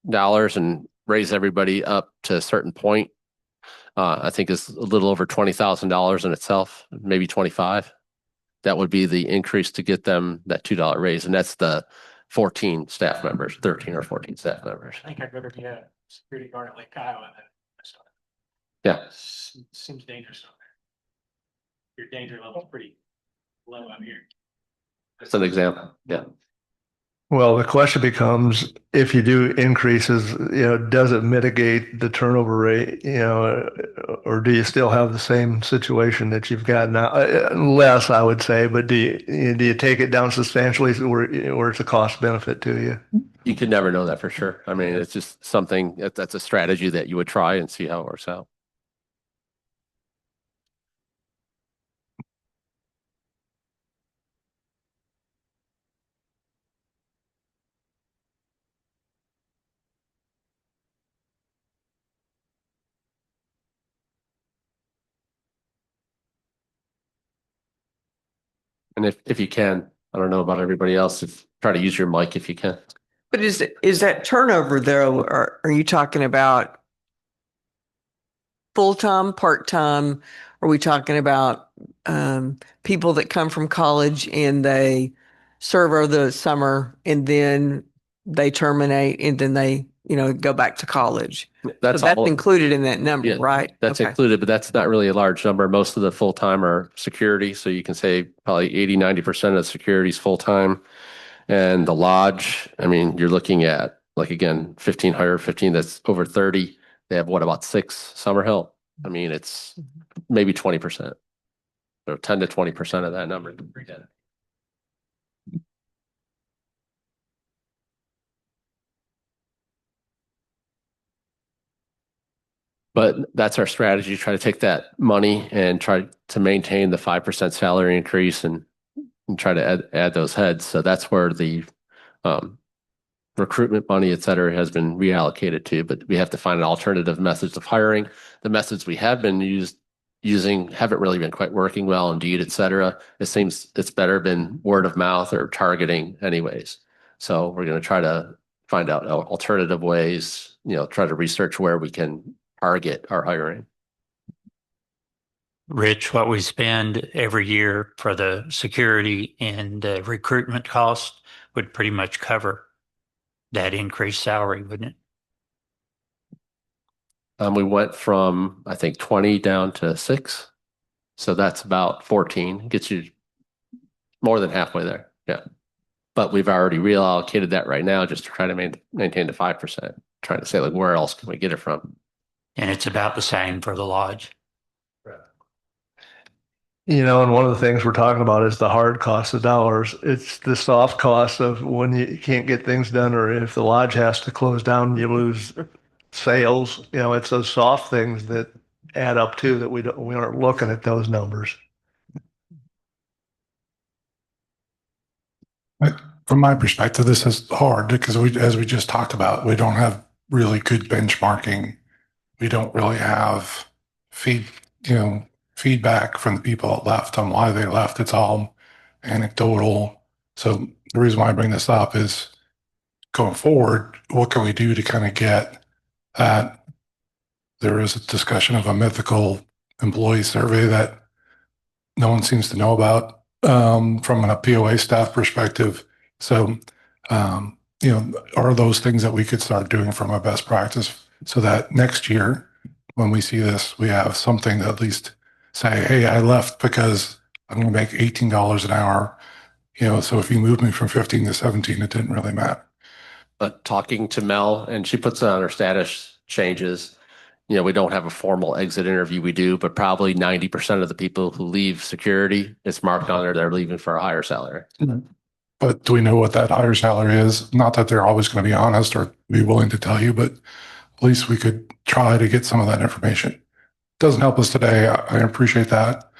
Speaker 5: $17 and raise everybody up to a certain point. I think is a little over $20,000 in itself, maybe 25. That would be the increase to get them that $2 raise. And that's the 14 staff members, 13 or 14 staff members.
Speaker 3: I think I'd rather be a security guard at Lake Kiowa than
Speaker 5: Yeah.
Speaker 3: Seems dangerous over there. Your danger level is pretty low out here.
Speaker 5: That's an example. Yeah.
Speaker 8: Well, the question becomes, if you do increases, does it mitigate the turnover rate, or do you still have the same situation that you've got now? Less, I would say, but do you take it down substantially where it's a cost benefit to you?
Speaker 5: You could never know that for sure. I mean, it's just something that's a strategy that you would try and see how it works out. And if you can, I don't know about everybody else, try to use your mic if you can.
Speaker 1: But is that turnover though, or are you talking about full-time, part-time? Are we talking about people that come from college and they serve over the summer and then they terminate and then they, go back to college.
Speaker 5: That's
Speaker 1: So that's
Speaker 5: all.
Speaker 1: included in that number,
Speaker 5: Yeah,
Speaker 1: right?
Speaker 5: that's
Speaker 1: Okay.
Speaker 5: included, but that's not really a large number. Most of the full-time are security. So you can say probably 80-90% of security is full-time. And the lodge, I mean, you're looking at like, again, 1,500, 15, that's over 30. They have what, about 6 summer help? I mean, it's maybe 20%. So 10 to 20% of that number. But that's our strategy, try to take that money and try to maintain the 5% salary increase and try to add those heads. So that's where the um, recruitment money, et cetera, has been reallocated to. But we have to find an alternative methods of hiring. The methods we have been using haven't really been quite working well, Indeed, et cetera. It seems it's better been word of mouth or targeting anyways. So we're going to try to find out alternative ways, try to research where we can target our hiring.
Speaker 9: Rich, what we spend every year for the security and recruitment costs would pretty much cover that increased salary, wouldn't it?
Speaker 5: We went from, I think, 20 down to 6. So that's about 14. Gets you more than halfway there. Yeah. But we've already reallocated that right now just to try to maintain the 5%. Trying to say, like, where else can we get it from?
Speaker 9: And it's about the same for the lodge.
Speaker 8: And one of the things we're talking about is the hard cost of dollars. It's the soft cost of when you can't get things done, or if the lodge has to close down, you lose sales. It's those soft things that add up too that we aren't looking at those numbers.
Speaker 2: From my perspective, this is hard because as we just talked about, we don't have really good benchmarking. We don't really have feed, feedback from the people that left on why they left. It's all anecdotal. So the reason why I bring this up is going forward, what can we do to kind of get that? There is a discussion of a mythical employee survey that no one seems to know about from a POA staff perspective. So, are those things that we could start doing from a best practice so that next year, when we see this, we have something to at least say, hey, I left because I'm going to make $18 an hour. So if you moved me from 15 to 17, it didn't really matter.
Speaker 5: But talking to Mel, and she puts it on her status changes. We don't have a formal exit interview. We do, but probably 90% of the people who leave security, it's marked on there they're leaving for a higher salary.
Speaker 2: But do we know what that higher salary is? Not that they're always going to be honest or be willing to tell you, but at least we could try to get some of that information. Doesn't help us today. I appreciate that.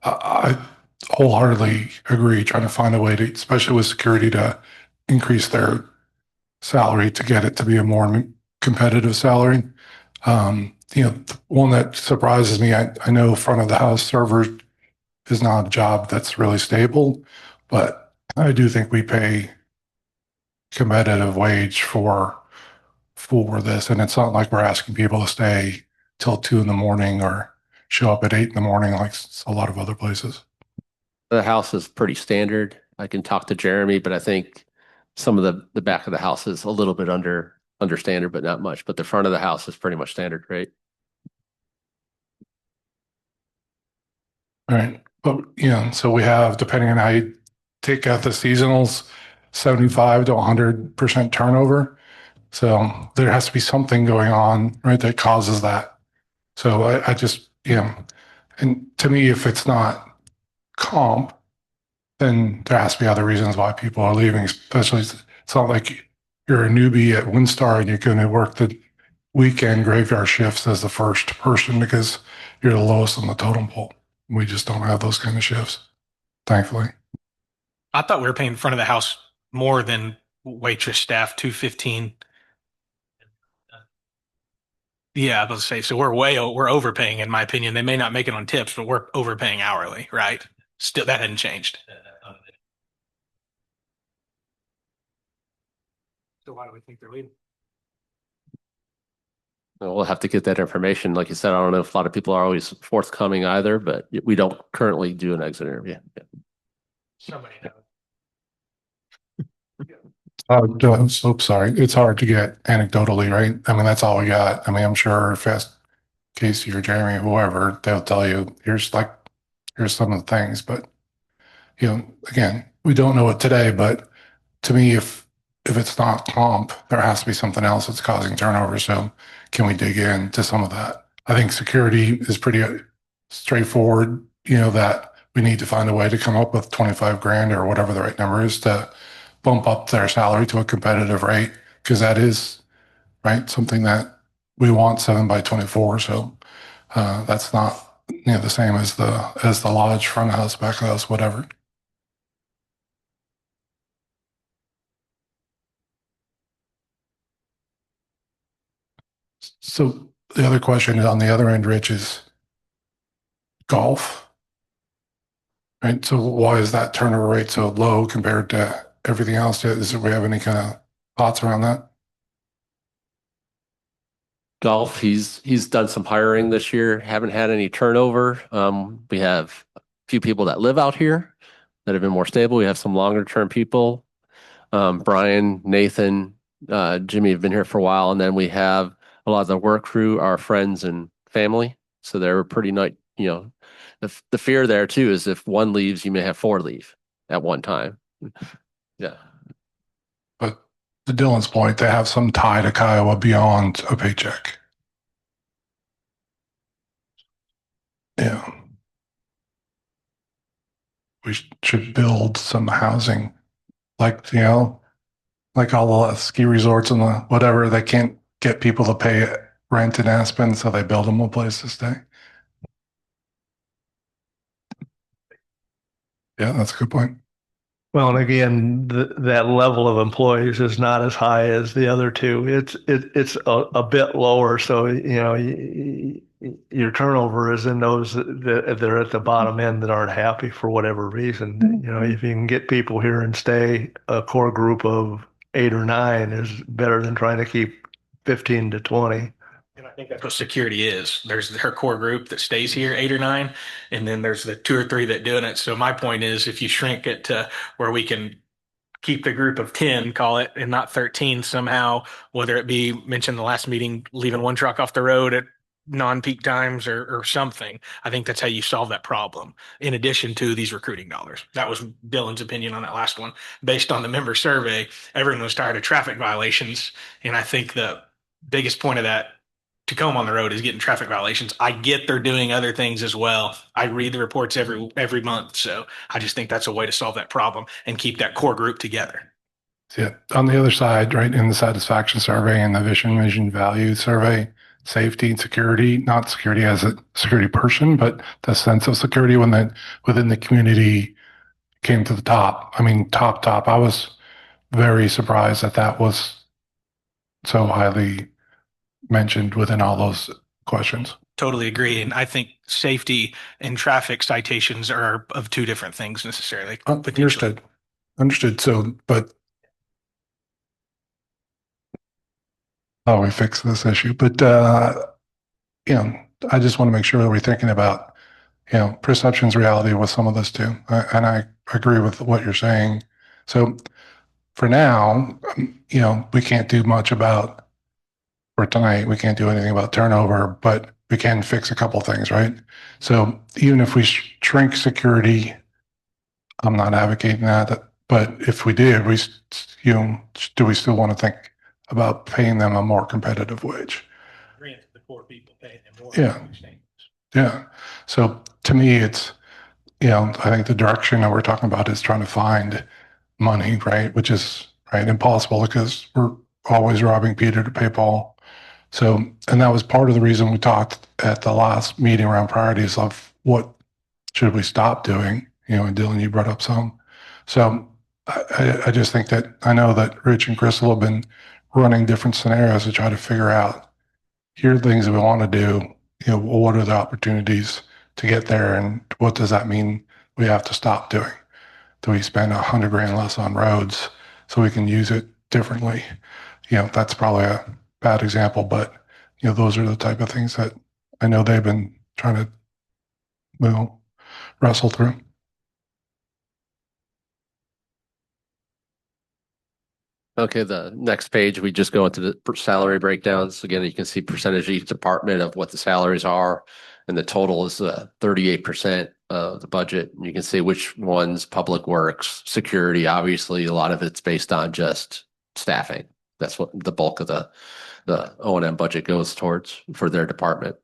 Speaker 2: I wholeheartedly agree, trying to find a way to, especially with security, to increase their salary to get it to be a more competitive salary. The one that surprises me, I know front of the house server is not a job that's really stable, but I do think we pay competitive wage for this, and it's not like we're asking people to stay till 2 in the morning or show up at 8 in the morning like a lot of other places.
Speaker 5: The house is pretty standard. I can talk to Jeremy, but I think some of the back of the house is a little bit under standard, but not much. But the front of the house is pretty much standard rate.
Speaker 2: Right. But so we have, depending on how you take out the seasonals, 75 to 100% turnover. So there has to be something going on, right, that causes that. So I just, and to me, if it's not comp, then there has to be other reasons why people are leaving, especially it's not like you're a newbie at Windstar and you're going to work the weekend graveyard shifts as the first person because you're the lowest on the totem pole. We just don't have those kind of shifts, thankfully.
Speaker 3: I thought we were paying front of the house more than waitress staff, 215. Yeah, I was going to say, so we're overpaying in my opinion. They may not make it on tips, but we're overpaying hourly, right? Still, that hadn't changed. So why do we think they're leaving?
Speaker 5: We'll have to get that information. Like you said, I don't know if a lot of people are always forthcoming either, but we don't currently do an exit interview. Yeah.
Speaker 3: Somebody knows.
Speaker 2: Oops, sorry. It's hard to get anecdotally, right? I mean, that's all we got. I mean, I'm sure if asked Casey or Jeremy, whoever, they'll tell you, here's some of the things. But, again, we don't know it today, but to me, if it's not comp, there has to be something else that's causing turnover. So can we dig into some of that? I think security is pretty straightforward, that we need to find a way to come up with 25 grand or whatever the right number is to bump up their salary to a competitive rate, because that is, right, something that we want 7 by 24. So that's not, the same as the lodge, front of house, back of house, whatever. So the other question on the other end, Rich, is golf, right? So why is that turnover rate so low compared to everything else? Is we have any kind of thoughts around that?
Speaker 5: Golf, he's done some hiring this year. Haven't had any turnover. We have a few people that live out here that have been more stable. We have some longer term people. Brian, Nathan, Jimmy have been here for a while, and then we have a lot of the work crew, our friends and family. So they're pretty nice. The fear there too is if one leaves, you may have four leave at one time. Yeah.
Speaker 2: But to Dylan's point, they have some tie to Kiowa beyond a paycheck. Yeah. We should build some housing, like, like all the ski resorts and the whatever. They can't get people to pay rent in Aspen, so they build them a place to stay. Yeah, that's a good point.
Speaker 8: Well, and again, that level of employees is not as high as the other two. It's a bit lower. So, your turnover is in those that they're at the bottom end that aren't happy for whatever reason. If you can get people here and stay, a core group of 8 or 9 is better than trying to keep 15 to 20.
Speaker 3: And I think that's what security is. There's her core group that stays here, 8 or 9, and then there's the 2 or 3 that doing it. So my point is, if you shrink it to where we can keep the group of 10, call it, and not 13 somehow, whether it be mentioned the last meeting, leaving one truck off the road at non-peak times or something. I think that's how you solve that problem. In addition to these recruiting dollars. That was Dylan's opinion on that last one. Based on the member survey, everyone was tired of traffic violations. And I think the biggest point of that Tacoma on the road is getting traffic violations. I get they're doing other things as well. I read the reports every month, so I just think that's a way to solve that problem and keep that core group together.
Speaker 2: Yeah. On the other side, right, in the satisfaction survey and the vision value survey, safety and security, not security as a security person, but the sense of security within the community came to the top. I mean, top. I was very surprised that was so highly mentioned within all those questions.
Speaker 3: Totally agree. And I think safety and traffic citations are of two different things necessarily. Potentially.
Speaker 2: Understood. So, but how we fix this issue? But I just want to make sure that we're thinking about, perception's reality with some of this too. And I agree with what you're saying. So for now, we can't do much about, for tonight, we can't do anything about turnover, but we can fix a couple things, right? So even if we shrink security, I'm not advocating that, but if we did, do we still want to think about paying them a more competitive wage?
Speaker 3: Granted, the poor people paying them more.
Speaker 2: Yeah. Yeah. So to me, it's, I think the direction that we're talking about is trying to find money, right? Which is, right, impossible because we're always robbing Peter to pay Paul. So, and that was part of the reason we talked at the last meeting around priorities of what should we stop doing, and Dylan, you brought up some. So I just think that I know that Rich and Crystal have been running different scenarios to try to figure out, here are things that we want to do, what are the opportunities to get there, and what does that mean we have to stop doing? Do we spend 100 grand less on roads so we can use it differently? That's probably a bad example, but those are the type of things that I know they've been trying to, wrestle through.
Speaker 5: Okay, the next page, we just go into the salary breakdowns. Again, you can see percentage of each department of what the salaries are. And the total is 38% of the budget. And you can see which ones, public works, security, obviously, a lot of it's based on just staffing. That's what the bulk of the O&M budget goes towards for their department.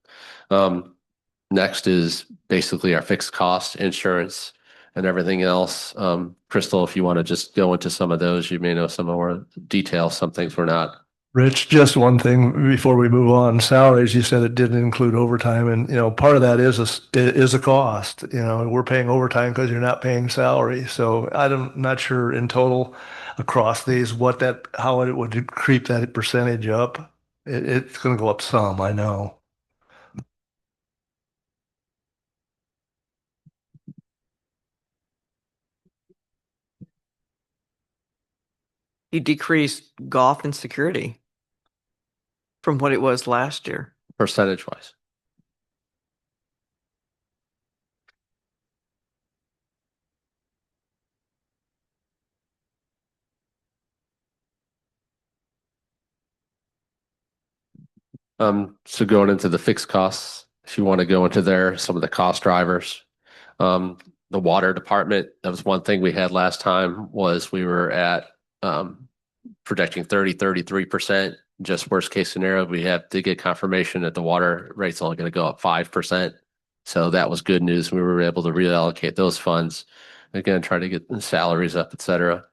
Speaker 5: Next is basically our fixed cost insurance and everything else. Crystal, if you want to just go into some of those, you may know some more details, some things we're not.
Speaker 8: Rich, just one thing before we move on. Salaries, you said it didn't include overtime, and part of that is a cost. We're paying overtime because you're not paying salary. So I'm not sure in total across these how it would creep that percentage up. It's going to go up some, I know.
Speaker 1: You decreased golf and security from what it was last year.
Speaker 5: Percentage wise. So going into the fixed costs, if you want to go into there, some of the cost drivers. The water department, that was one thing we had last time was we were at projecting 33%. Just worst case scenario, we have to get confirmation that the water rate's only going to go up 5%. So that was good news. We were able to reallocate those funds. Again, try to get the salaries up, et cetera.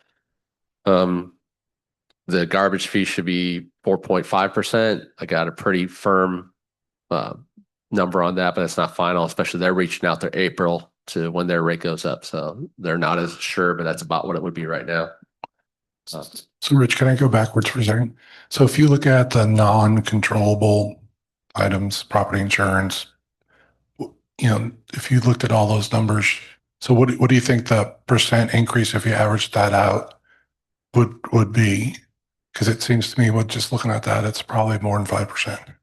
Speaker 5: The garbage fee should be 4.5%. I got a pretty firm number on that, but it's not final, especially they're reaching out to April to when their rate goes up. So they're not as sure, but that's about what it would be right now.
Speaker 2: So Rich, can I go backwards for a second? So if you look at the non-controllable items, property insurance, if you looked at all those numbers, so what do you think the percent increase if you average that out would be? Because it seems to me, with just looking at that, it's probably more than 5%.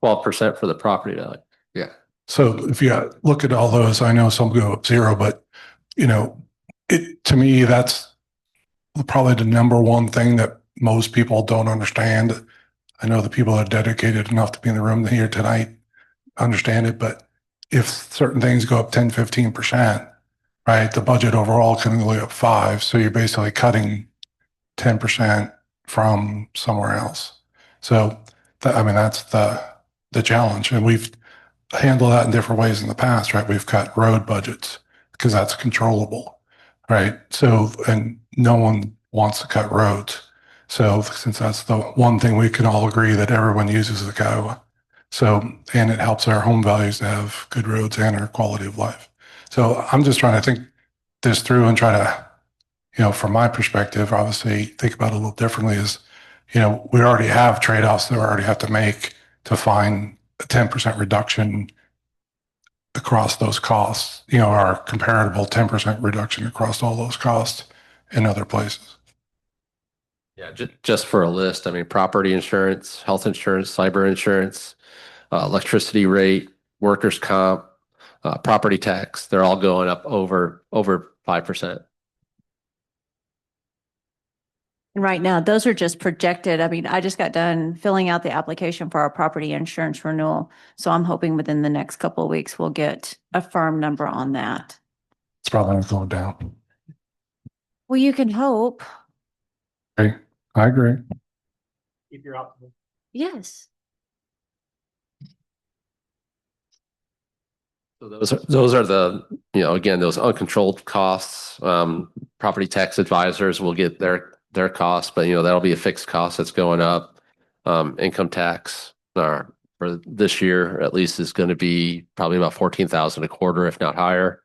Speaker 5: 12% for the property value. Yeah.
Speaker 2: So if you look at all those, I know some go up zero, but to me, that's probably the number one thing that most people don't understand. I know the people that are dedicated enough to be in the room here tonight understand it, but if certain things go up 10, 15%, right, the budget overall can go up 5. So you're basically cutting 10% from somewhere else. So that's the challenge. And we've handled that in different ways in the past, right? We've cut road budgets because that's controllable, right? So, and no one wants to cut roads. So since that's the one thing we can all agree that everyone uses the Kiowa. So, and it helps our home values to have good roads and our quality of life. So I'm just trying to think this through and try to, from my perspective, obviously think about it a little differently is, we already have trade-offs that we already have to make to find a 10% reduction across those costs, our comparable 10% reduction across all those costs in other places.
Speaker 5: Yeah, just for a list, property insurance, health insurance, cyber insurance, electricity rate, workers' comp, property tax, they're all going up over 5%.
Speaker 10: And right now, those are just projected. I just got done filling out the application for our property insurance renewal. So I'm hoping within the next couple of weeks, we'll get a firm number on that.
Speaker 2: It's probably not going down.
Speaker 10: Well, you can hope.
Speaker 2: Okay, I agree.
Speaker 6: Keep your optimism.
Speaker 10: Yes.
Speaker 5: So those are the, again, those uncontrolled costs. Property tax advisors will get their costs, but that'll be a fixed cost that's going up. Income tax for this year at least is going to be probably about 14,000 a quarter, if not higher.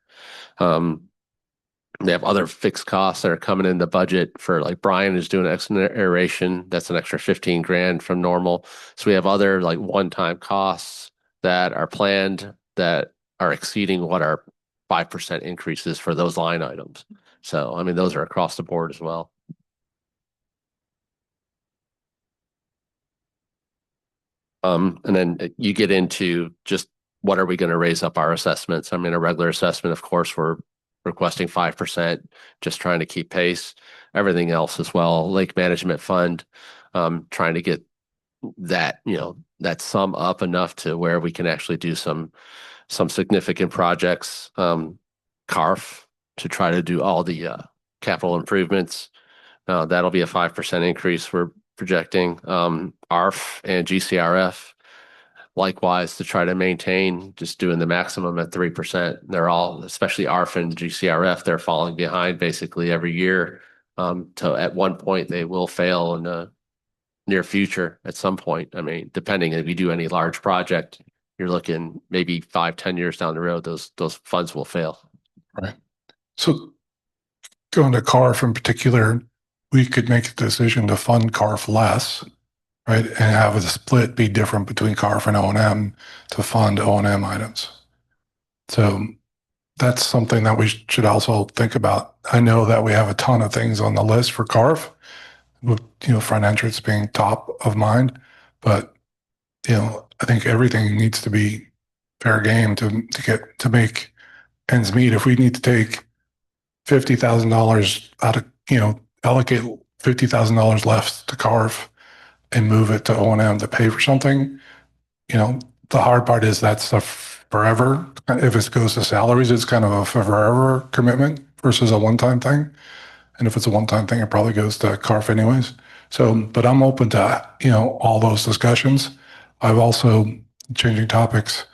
Speaker 5: They have other fixed costs that are coming in the budget for, like, Brian is doing aeration. That's an extra 15 grand from normal. So we have other like one-time costs that are planned that are exceeding what our 5% increases for those line items. So, those are across the board as well. And then you get into just what are we going to raise up our assessments? I mean, a regular assessment, of course, we're requesting 5%, just trying to keep pace. Everything else as well, lake management fund, trying to get that, that sum up enough to where we can actually do some significant projects. CARF to try to do all the capital improvements. That'll be a 5% increase we're projecting. ARF and GCRF, likewise, to try to maintain just doing the maximum at 3%. They're all, especially ARF and GCRF, they're falling behind basically every year. So at one point they will fail in the near future at some point. I mean, depending if you do any large project, you're looking maybe 5-10 years down the road, those funds will fail.
Speaker 2: Right. So going to CARF in particular, we could make a decision to fund CARF less, right? And have the split be different between CARF and O&M to fund O&M items. So that's something that we should also think about. I know that we have a ton of things on the list for CARF, with, front entrance being top of mind, but, I think everything needs to be fair game to make ends meet. If we need to take $50,000 out of, allocate $50,000 left to CARF and move it to O&M to pay for something, the hard part is that's a forever. If it goes to salaries, it's kind of a forever commitment versus a one-time thing. And if it's a one-time thing, it probably goes to CARF anyways. So, but I'm open to, all those discussions. I've also, changing topics,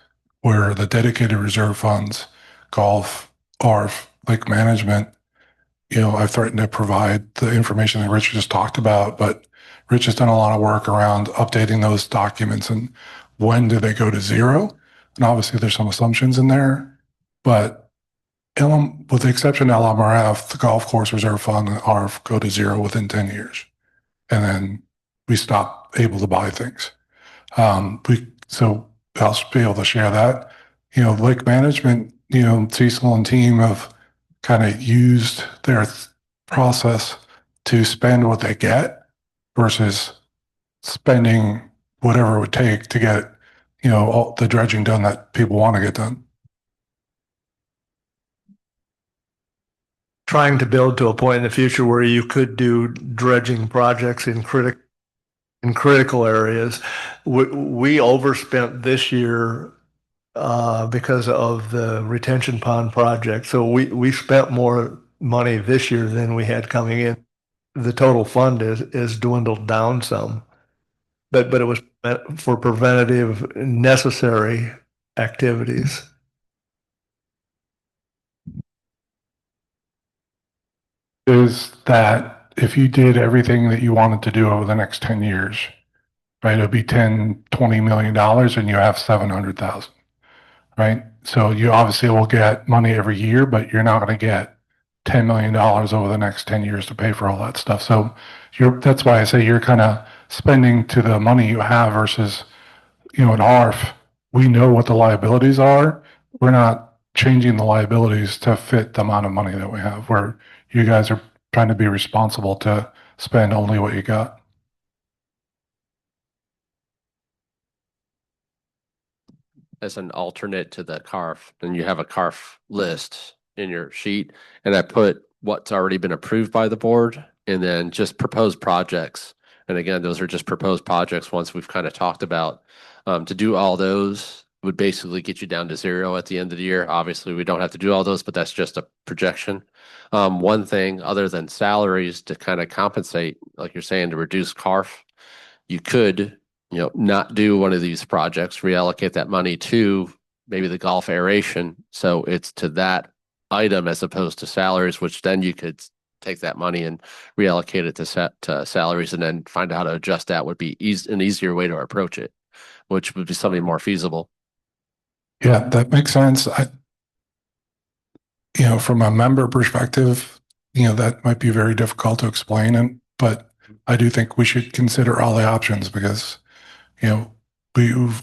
Speaker 2: where the dedicated reserve funds, golf, ARF, lake management, I've threatened to provide the information that Rich just talked about, but Rich has done a lot of work around updating those documents and when do they go to zero? And obviously there's some assumptions in there, but with the exception of LMRF, the golf course reserve fund and ARF go to zero within 10 years. And then we stop able to buy things. So I'll be able to share that. Lake management, Cecil and team have kind of used their process to spend what they get versus spending whatever it would take to get, all the dredging done that people want to get done.
Speaker 8: Trying to build to a point in the future where you could do dredging projects in critical areas. We overspent this year because of the retention pond project. So we spent more money this year than we had coming in. The total fund is dwindled down some, but it was for preventative necessary activities.
Speaker 2: Is that if you did everything that you wanted to do over the next 10 years, right, it'd be $10-20 million and you have 700,000, right? So you obviously will get money every year, but you're not going to get $10 million over the next 10 years to pay for all that stuff. So that's why I say you're kind of spending to the money you have versus, an ARF. We know what the liabilities are. We're not changing the liabilities to fit the amount of money that we have, where you guys are trying to be responsible to spend only what you got.
Speaker 5: As an alternate to the CARF, then you have a CARF list in your sheet, and I put what's already been approved by the board and then just proposed projects. And again, those are just proposed projects once we've kind of talked about. To do all those would basically get you down to zero at the end of the year. Obviously, we don't have to do all those, but that's just a projection. One thing other than salaries to kind of compensate, like you're saying, to reduce CARF, you could, not do one of these projects, reallocate that money to maybe the golf aeration. So it's to that item as opposed to salaries, which then you could take that money and reallocate it to salaries and then find out how to adjust that would be an easier way to approach it, which would be something more feasible.
Speaker 2: Yeah, that makes sense. From a member perspective, that might be very difficult to explain, but I do think we should consider all the options because, we've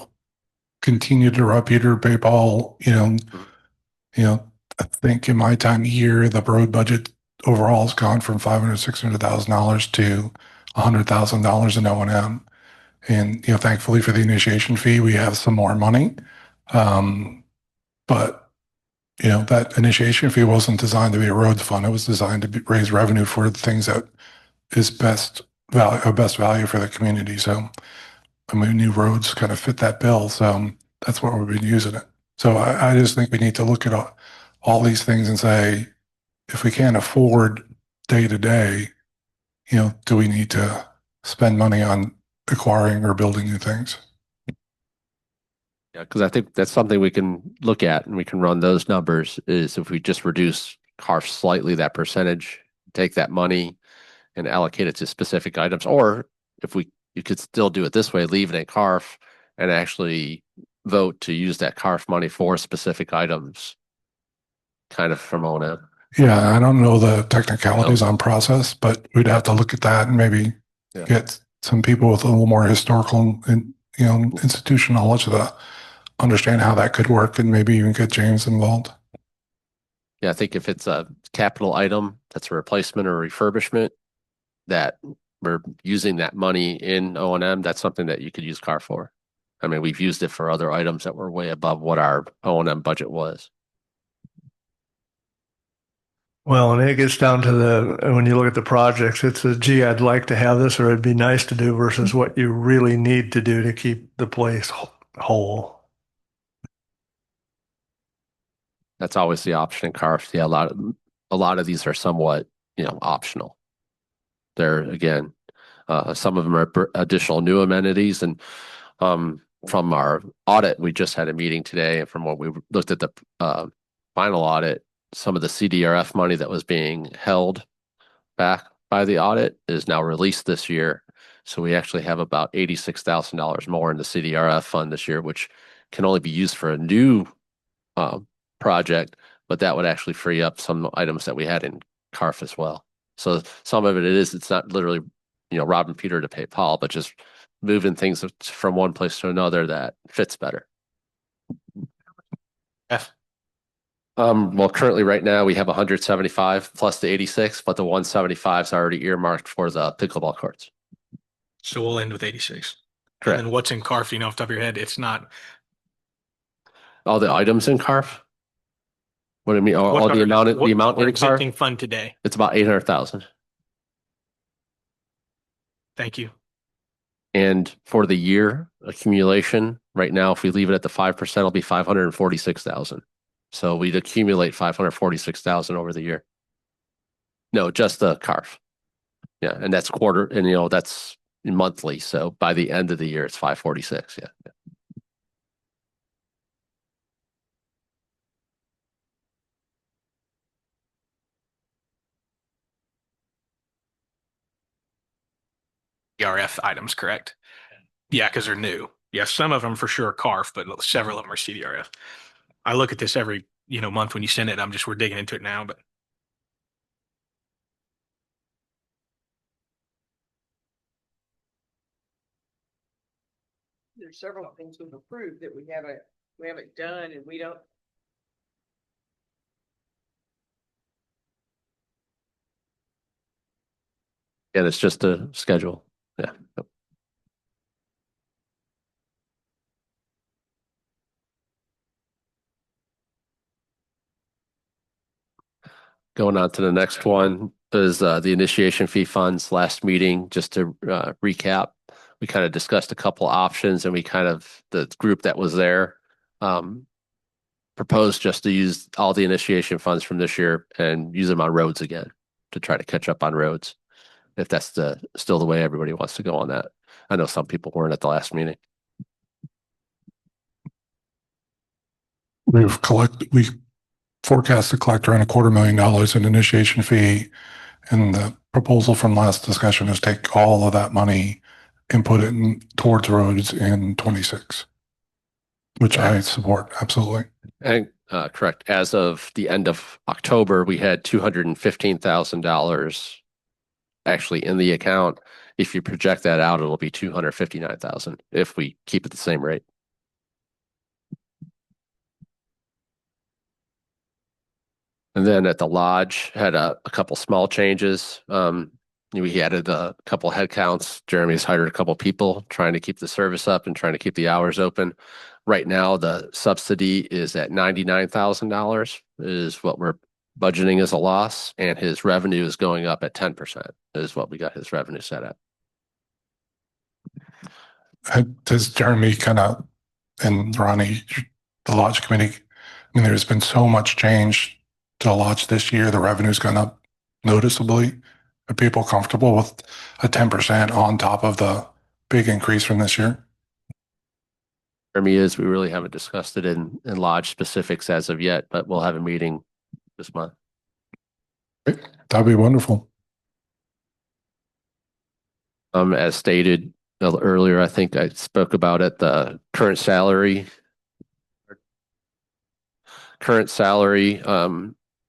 Speaker 2: continued to rob Peter to pay Paul. I think in my time here, the road budget overall has gone from $500,000-$600,000 to $100,000 in O&M. And, thankfully for the initiation fee, we have some more money. But that initiation fee wasn't designed to be a roads fund. It was designed to raise revenue for the things that is best value for the community. So, I mean, new roads kind of fit that bill. So that's what we've been using it. So I just think we need to look at all these things and say, if we can't afford day to day, do we need to spend money on acquiring or building new things?
Speaker 5: Yeah, because I think that's something we can look at and we can run those numbers is if we just reduce CARF slightly, that percentage, take that money and allocate it to specific items. Or if you could still do it this way, leave it at CARF and actually vote to use that CARF money for specific items, kind of from on out.
Speaker 2: Yeah, I don't know the technicalities on process, but we'd have to look at that and maybe
Speaker 5: Yeah.
Speaker 2: get some people with a little more historical and institutional knowledge to understand how that could work, and maybe even get James involved.
Speaker 5: Yeah, I think if it's a capital item that's a replacement or refurbishment, that we're using that money in O&M, that's something that you could use CAR for. I mean, we've used it for other items that were way above what our O&M budget was.
Speaker 8: Well, and it gets down to when you look at the projects, it's a, gee, I'd like to have this or it'd be nice to do versus what you really need to do to keep the place whole.
Speaker 5: That's always the option in CARF. Yeah, a lot of these are somewhat, optional. They're again, some of them are additional new amenities, and from our audit, we just had a meeting today, and from what we looked at the final audit, some of the CDRF money that was being held back by the audit is now released this year. So we actually have about $86,000 more in the CDRF fund this year, which can only be used for a new project, but that would actually free up some items that we had in CARF as well. So some of it's not literally, robbing Peter to pay Paul, but just moving things from one place to another that fits better.
Speaker 3: F.
Speaker 5: Well, currently right now we have 175 plus the 86, but the 175 is already earmarked for the pickleball courts.
Speaker 3: So we'll end with 86.
Speaker 5: Correct.
Speaker 3: And then what's in CARF, off the top of your head? It's not.
Speaker 5: All the items in CARF? What do you mean? All the amount in CARF?
Speaker 3: Existing fund today.
Speaker 5: It's about 800,000.
Speaker 3: Thank you.
Speaker 5: And for the year accumulation, right now, if we leave it at the 5%, it'll be 546,000. So we'd accumulate 546,000 over the year. No, just the CARF. Yeah, and that's quarter, and that's monthly. So by the end of the year, it's 546. Yeah.
Speaker 3: CDRF items, correct? Yeah, because they're new. Yeah, some of them for sure are CARF, but several of them are CDRF. I look at this every month when you send it. We're digging into it now, but
Speaker 1: There's several things we've approved that we haven't done, and we don't.
Speaker 5: And it's just a schedule. Yeah. Going on to the next one is the initiation fee funds. Last meeting, just to recap, we kind of discussed a couple options, and the group that was there proposed just to use all the initiation funds from this year and use them on roads again to try to catch up on roads, if that's still the way everybody wants to go on that. I know some people weren't at the last meeting.
Speaker 2: We forecast to collect around $250,000 in initiation fee, and the proposal from last discussion is take all of that money and put it towards roads in 26, which I support absolutely.
Speaker 5: And correct. As of the end of October, we had $215,000 actually in the account. If you project that out, it'll be $259,000 if we keep it the same rate. And then at the lodge, had a couple small changes. We added a couple headcounts. Jeremy's hired a couple people trying to keep the service up and trying to keep the hours open. Right now, the subsidy is at $99,000 is what we're budgeting as a loss, and his revenue is going up at 10% is what we got his revenue set at.
Speaker 2: Does Jeremy kind of, and Ronnie, the lodge committee, I mean, there's been so much change to the lodge this year. The revenue's gone up noticeably. Are people comfortable with a 10% on top of the big increase from this year?
Speaker 5: Jeremy is, we really haven't discussed it in lodge specifics as of yet, but we'll have a meeting this month.
Speaker 2: Great. That'd be wonderful.
Speaker 5: As stated earlier, I think I spoke about it, the current salary,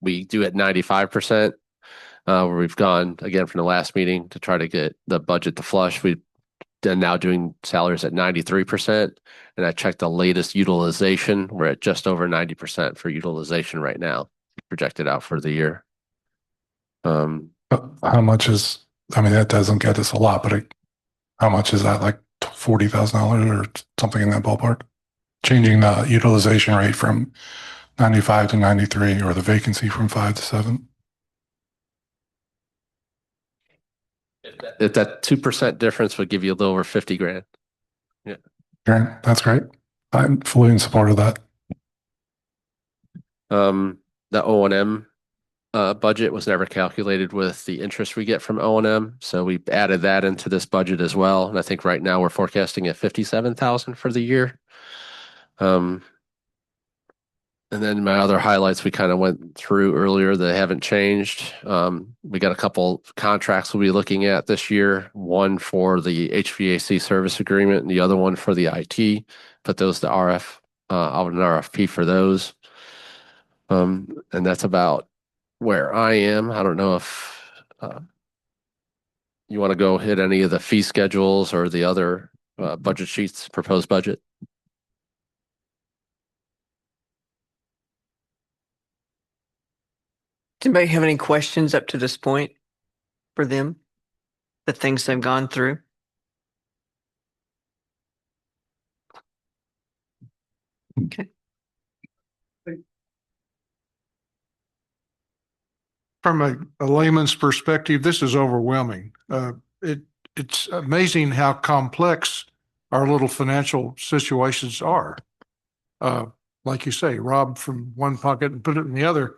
Speaker 5: we do at 95%, where we've gone again from the last meeting to try to get the budget to flush. We've done now doing salaries at 93%. And I checked the latest utilization. We're at just over 90% for utilization right now, projected out for the year.
Speaker 2: How much is, I mean, that doesn't get us a lot, but how much is that, like $40,000 or something in that ballpark? Changing the utilization rate from 95 to 93, or the vacancy from 5 to 7?
Speaker 5: If that 2% difference would give you a little over 50 grand. Yeah.
Speaker 2: Great. That's great. I'm fully in support of that.
Speaker 5: The O&M budget was never calculated with the interest we get from O&M, so we added that into this budget as well. And I think right now we're forecasting at 57,000 for the year. And then my other highlights we kind of went through earlier that haven't changed. We got a couple contracts we'll be looking at this year. One for the HVAC service agreement, and the other one for the IT. Put those to out an RFP for those. And that's about where I am. I don't know if you want to go hit any of the fee schedules or the other budget sheets, proposed budget.
Speaker 1: Does anybody have any questions up to this point for them? The things they've gone through? Okay.
Speaker 11: From a layman's perspective, this is overwhelming. It's amazing how complex our little financial situations are. Like you say, rob from one pocket and put it in the other.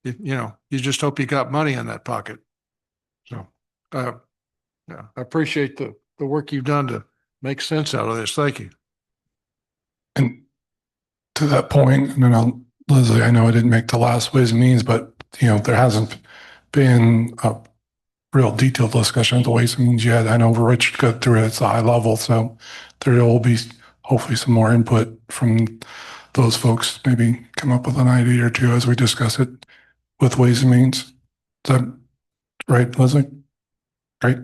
Speaker 11: You just hope you got money in that pocket. So, yeah, I appreciate the work you've done to make sense out of this. Thank you.
Speaker 2: And to that point, and then Leslie, I know I didn't make the last Ways and Means, but there hasn't been a real detailed discussion of the Ways and Means yet. I know Rich got through it at a high level, so there will be hopefully some more input from those folks. Maybe come up with an idea or two as we discuss it with Ways and Means. Is that right, Leslie? Great.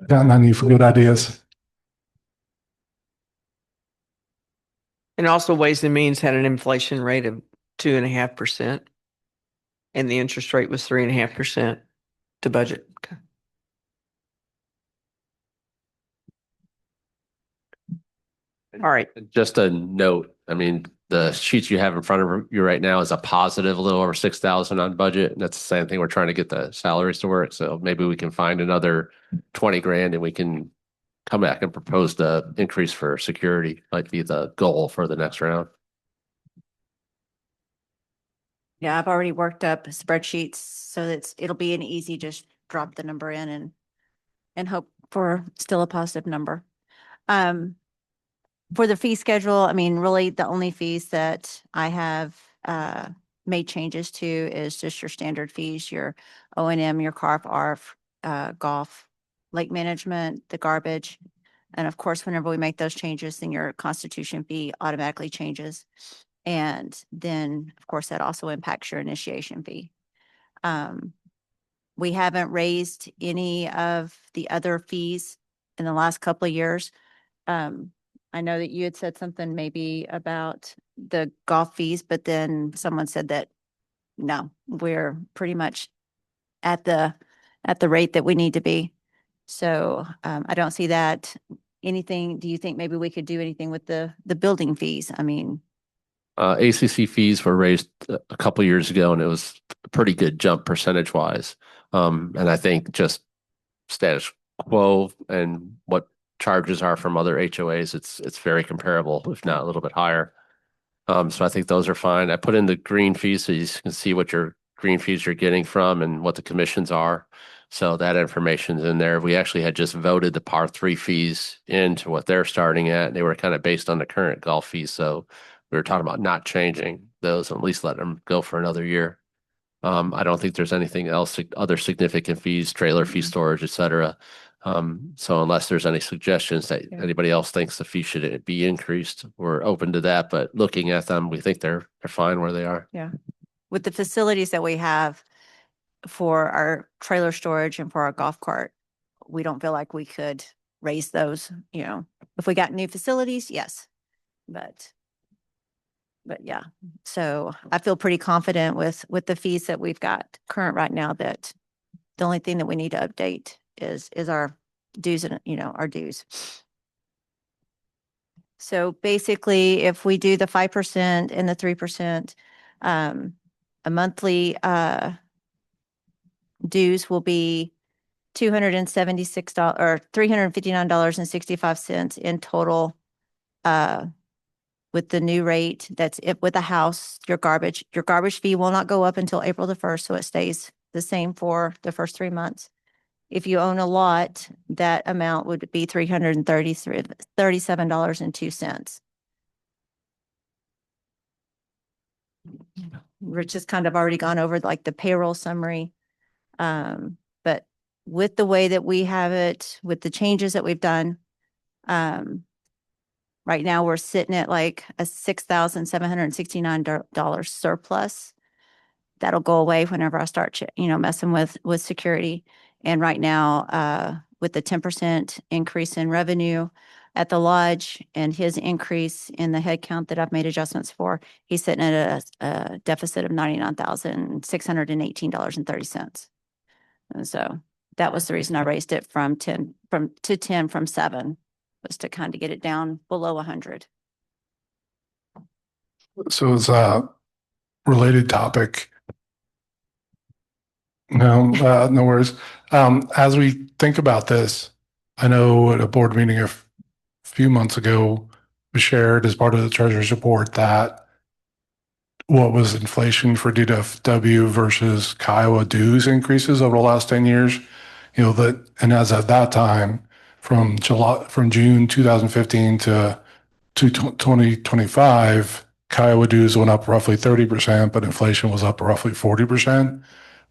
Speaker 2: Got any good ideas?
Speaker 1: And also Ways and Means had an inflation rate of 2.5%. And the interest rate was 3.5% to budget. Okay. All right.
Speaker 5: Just a note. I mean, the sheets you have in front of you right now is a positive, a little over 6,000 on budget. And that's the same thing. We're trying to get the salaries to work. So maybe we can find another 20 grand and we can come back and propose the increase for security. Might be the goal for the next round.
Speaker 10: Yeah, I've already worked up spreadsheets so that it'll be an easy, just drop the number in and hope for still a positive number. For the fee schedule, I mean, really the only fees that I have made changes to is just your standard fees, your O&M, your CARF, ARF, golf, lake management, the garbage. And of course, whenever we make those changes, then your constitution fee automatically changes. And then, of course, that also impacts your initiation fee. We haven't raised any of the other fees in the last couple of years. I know that you had said something maybe about the golf fees, but then someone said that, no, we're pretty much at the at the rate that we need to be. So I don't see that. Anything, do you think maybe we could do anything with the building fees? I mean,
Speaker 5: ACC fees were raised a couple years ago, and it was a pretty good jump percentage wise. And I think just status quo and what charges are from other HOAs, it's very comparable, if not a little bit higher. So I think those are fine. I put in the green fees so you can see what your green fees you're getting from and what the commissions are. So that information's in there. We actually had just voted the par three fees into what they're starting at. They were kind of based on the current golf fees. So we were talking about not changing those and at least letting them go for another year. I don't think there's anything else, other significant fees, trailer fee storage, et cetera. So unless there's any suggestions that anybody else thinks the fee should be increased, we're open to that. But looking at them, we think they're fine where they are.
Speaker 10: yeah, with the facilities that we have for our trailer storage and for our golf cart, we don't feel like we could raise those, you know, if we got new facilities, yes. But yeah, so I feel pretty confident with the fees that we've got current right now, that the only thing that we need to update is our dues and, you know, our dues. So basically, if we do the 5% and the 3%, a monthly dues will be $276 or $359.65 in total. With the new rate, that's it with the house, your garbage fee will not go up until April the 1st. So it stays the same for the first 3 months. If you own a lot, that amount would be $337.02. Rich has kind of already gone over like the payroll summary. But with the way that we have it, with the changes that we've done, right now we're sitting at like a $6,769 surplus. That'll go away whenever I start, messing with security. And right now, with the 10% increase in revenue at the lodge and his increase in the head count that I've made adjustments for, he's sitting at a deficit of $99,618.30. And so that was the reason I raised it from 10 from 7, was to kind of get it down below 100.
Speaker 2: So it's a related topic. No, no worries. As we think about this, I know at a board meeting a few months ago, we shared as part of the treasurer's report that what was inflation for DFW versus Kiowa dues increases over the last 10 years, and as at that time, from June 2015 to 2025, Kiowa dues went up roughly 30%, but inflation was up roughly 40%.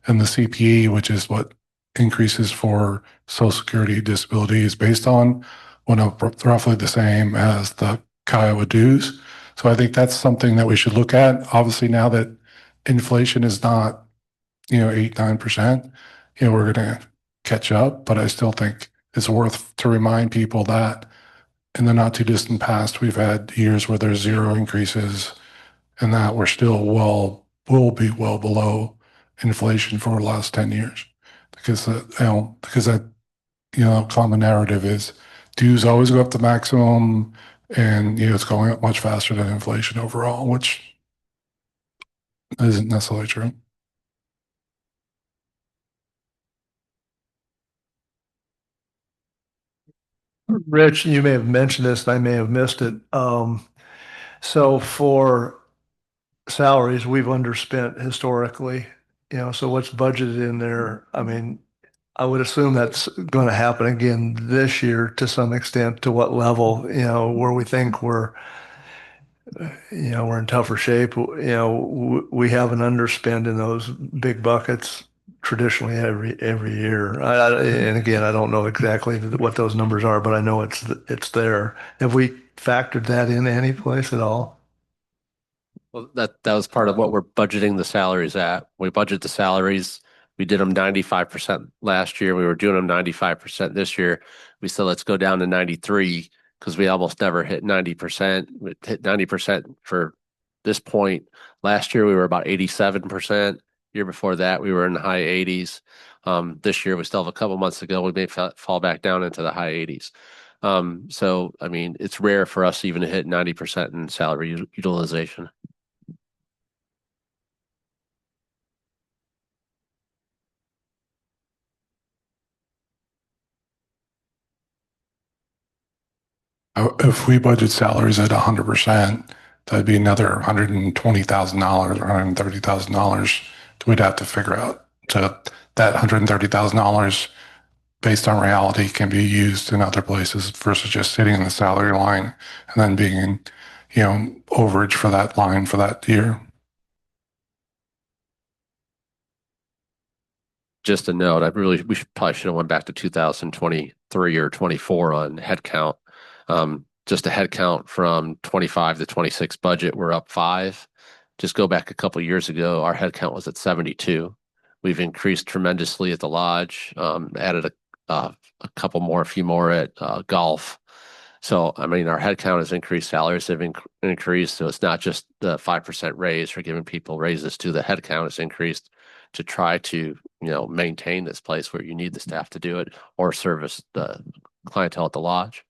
Speaker 2: And the CPE, which is what increases for Social Security disability is based on, went up roughly the same as the Kiowa dues. So I think that's something that we should look at. Obviously, now that inflation is not, 8, 9%, we're going to catch up. But I still think it's worth to remind people that in the not too distant past, we've had years where there's zero increases and that we're still will be well below inflation for the last 10 years because that common narrative is dues always go up to maximum and it's going up much faster than inflation overall, which isn't necessarily true.
Speaker 8: Rich, you may have mentioned this, and I may have missed it. So for salaries, we've underspent historically, so what's budgeted in there? I mean, I would assume that's going to happen again this year to some extent. To what level, where we think we're in tougher shape. We have an underspend in those big buckets traditionally every year. And again, I don't know exactly what those numbers are, but I know it's there. Have we factored that in any place at all?
Speaker 5: Well, that was part of what we're budgeting the salaries at. We budget the salaries. We did them 95% last year. We were doing them 95% this year. We said, let's go down to 93 because we almost never hit 90%. We hit 90% for this point. Last year, we were about 87%. Year before that, we were in the high 80s. This year, we still have a couple months to go. We may fall back down into the high 80s. So, I mean, it's rare for us even to hit 90% in salary utilization.
Speaker 2: If we budget salaries at 100%, that'd be another $120,000 or $130,000 we'd have to figure out. So that $130,000 based on reality can be used in other places versus just sitting in the salary line and then being in, overage for that line for that year.
Speaker 5: Just a note, we probably should have went back to 2023 or 24 on headcount. Just a headcount from 25 to 26 budget, we're up 5. Just go back a couple of years ago, our headcount was at 72. We've increased tremendously at the lodge, added a few more at golf. So, I mean, our headcount has increased, salaries have increased. So it's not just the 5% raise for giving people raises to the headcount has increased to try to, maintain this place where you need the staff to do it or service the clientele at the lodge.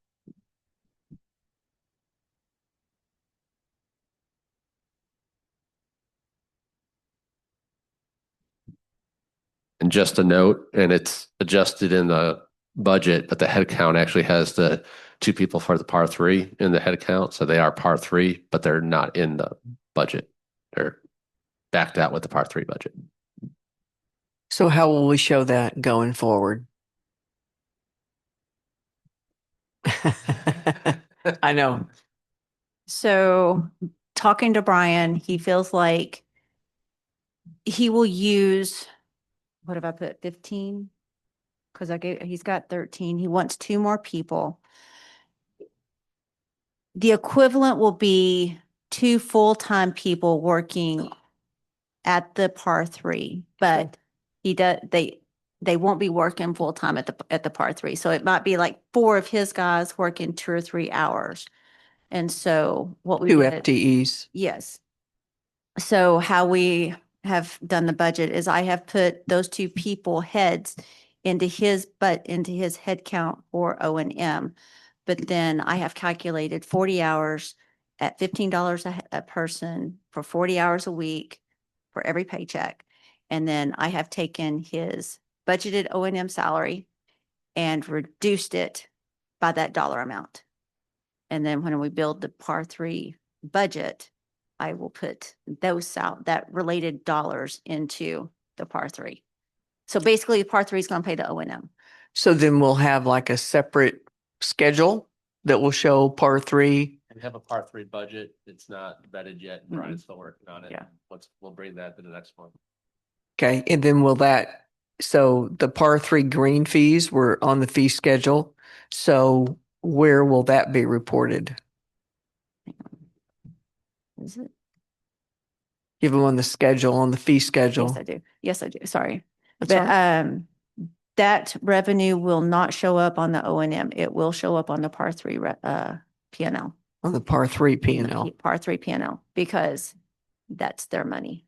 Speaker 5: And just a note, and it's adjusted in the budget, but the head count actually has the 2 people for the par 3 in the head count. So they are par 3, but they're not in the budget. They're backed out with the par 3 budget.
Speaker 1: So how will we show that going forward? I know.
Speaker 10: So talking to Brian, he feels like he will use, what have I put, 15? Because he's got 13. He wants 2 more people. The equivalent will be 2 full-time people working at the par 3, but they won't be working full-time at the par 3. So it might be like 4 of his guys working 2 or 3 hours. And so what we
Speaker 1: 2
Speaker 10: did,
Speaker 1: FTEs.
Speaker 10: yes. So how we have done the budget is I have put those 2 people heads into his head count for O&M. But then I have calculated 40 hours at $15 a person for 40 hours a week for every paycheck. And then I have taken his budgeted O&M salary and reduced it by that dollar amount. And then when we build the par 3 budget, I will put that related dollars into the par 3. So basically par 3 is going to pay the O&M.
Speaker 1: So then we'll have like a separate schedule that will show par 3.
Speaker 5: We have a par 3 budget. It's not vetted yet. Brian's still working on it.
Speaker 10: Yeah.
Speaker 5: We'll bring that to the next one.
Speaker 1: Okay. And then so the par 3 green fees were on the fee schedule. So where will that be reported?
Speaker 10: Is it?
Speaker 1: Give them on the schedule, on the fee schedule.
Speaker 10: Yes, I do. Yes, I do. Sorry.
Speaker 1: That's
Speaker 10: But
Speaker 1: all right.
Speaker 10: that revenue will not show up on the O&M. It will show up on the par 3 P&L.
Speaker 1: On the par 3 P&L.
Speaker 10: Par 3 P&L because that's their money.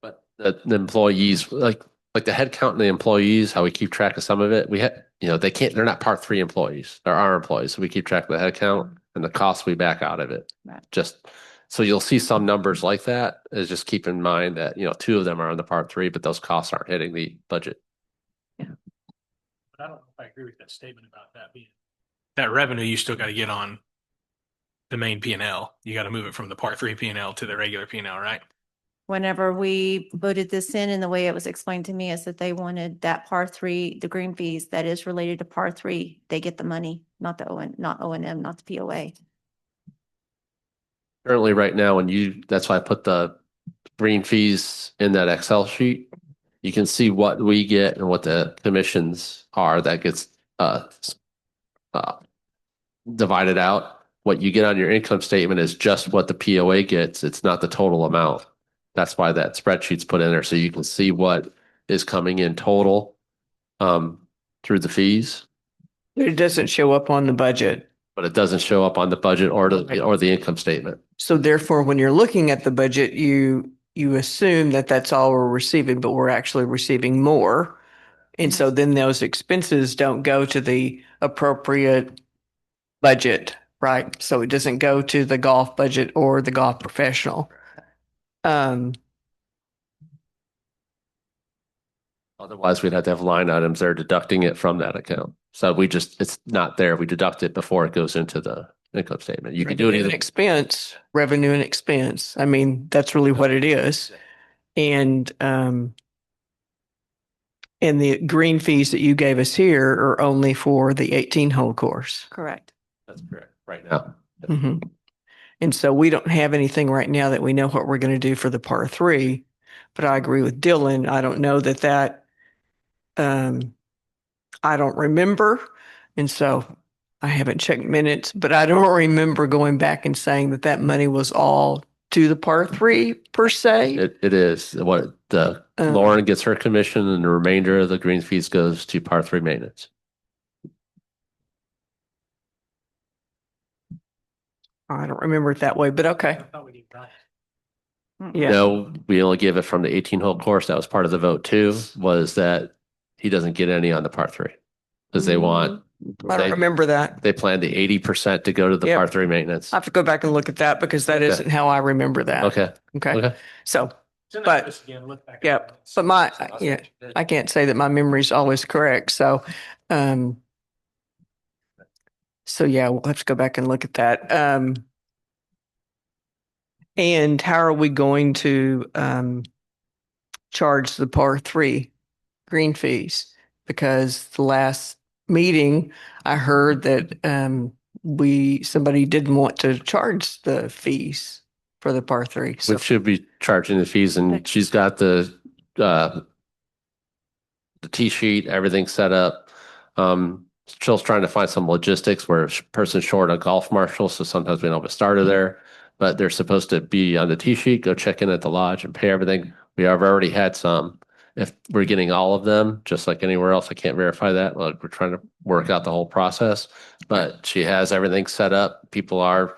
Speaker 5: But the employees, like the head count and the employees, how we keep track of some of it, they're not par 3 employees. They're our employees. So we keep track of the head count and the costs we back out of it.
Speaker 10: Right.
Speaker 5: So you'll see some numbers like that. Is just keep in mind that, 2 of them are on the par 3, but those costs aren't hitting the budget.
Speaker 3: But I don't know if I agree with that statement about that being. That revenue you still got to get on the main P&L. You got to move it from the par 3 P&L to the regular P&L, right?
Speaker 10: Whenever we voted this in and the way it was explained to me is that they wanted that par 3, the green fees that is related to par 3, they get the money, not O&M, not the POA.
Speaker 5: Currently right now, that's why I put the green fees in that Excel sheet. You can see what we get and what the commissions are that gets divided out. What you get on your income statement is just what the POA gets. It's not the total amount. That's why that spreadsheet's put in there so you can see what is coming in total through the fees.
Speaker 1: It doesn't show up on the budget.
Speaker 5: But it doesn't show up on the budget or the income statement.
Speaker 1: So therefore, when you're looking at the budget, you you assume that that's all we're receiving, but we're actually receiving more. And so then those expenses don't go to the appropriate budget, right? So it doesn't go to the golf budget or the golf professional.
Speaker 5: Otherwise, we'd have to have line items that are deducting it from that account. So it's not there. We deduct it before it goes into the income statement. You can do it
Speaker 1: Revenue and
Speaker 5: either.
Speaker 1: expense, revenue and expense. I mean, that's really what it is. And the green fees that you gave us here are only for the 18-hole course.
Speaker 10: Correct.
Speaker 5: That's correct. Right now.
Speaker 1: Mhm. And so we don't have anything right now that we know what we're going to do for the par three. But I agree with Dylan. I don't know that I don't remember. And so I haven't checked minutes, but I don't remember going back and saying that money was all to the par three per se.
Speaker 5: It is what Lauren gets her commission, and the remainder of the green fees goes to par three maintenance.
Speaker 1: I don't remember it that way, but okay. Yeah.
Speaker 5: No, we only give it from the 18-hole course. That was part of the vote too, was that he doesn't get any on the par three because they want.
Speaker 1: I don't remember that.
Speaker 5: They plan the 80% to go to the
Speaker 1: Yep.
Speaker 5: par three maintenance.
Speaker 1: I have to go back and look at that because that isn't how I remember that.
Speaker 5: Okay.
Speaker 1: Okay. So, but yeah, but I can't say that my memory is always correct. So, yeah, we'll have to go back and look at that. And how are we going to charge the par three green fees? Because the last meeting, I heard that somebody didn't want to charge the fees for the par three. So
Speaker 5: We should be charging the fees, and she's got the tee sheet, everything set up. Jill's trying to find some logistics where a person's short a golf marshal, so sometimes we don't have a starter there, but they're supposed to be on the tee sheet, go check in at the lodge and pay everything. We have already had some. If we're getting all of them, just like anywhere else, I can't verify that. Like, we're trying to work out the whole process, but she has everything set up. People are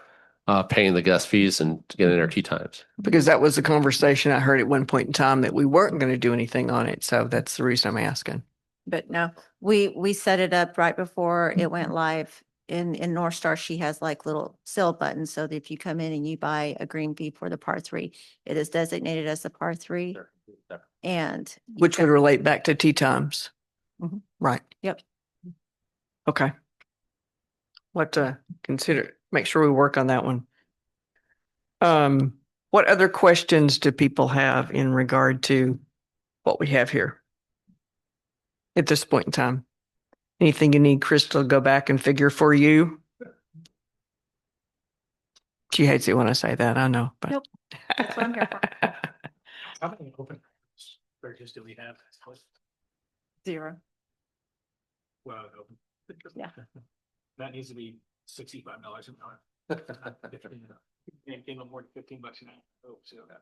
Speaker 5: paying the guest fees and getting their tee times.
Speaker 1: because that was the conversation I heard at one point in time that we weren't going to do anything on it. So that's the reason I'm asking.
Speaker 10: But no, we set it up right before it went live. In North Star, she has like little sale buttons. So that if you come in and you buy a green fee for the par three, it is designated as the par three. And
Speaker 1: Which would relate back to tee times.
Speaker 10: Mhm.
Speaker 1: Right.
Speaker 10: Yep.
Speaker 1: Okay. What to consider, make sure we work on that one. What other questions do people have in regard to what we have here at this point in time? Anything you need Crystal to go back and figure for you? She hates it when I say that, I know, but.
Speaker 10: Nope. That's what I'm here for.
Speaker 3: How many open purchases do we have?
Speaker 10: 0.
Speaker 3: Well, open.
Speaker 10: Yeah.
Speaker 3: That needs to be $65 an hour. Can't give them more than $15 an hour. Oh, so that.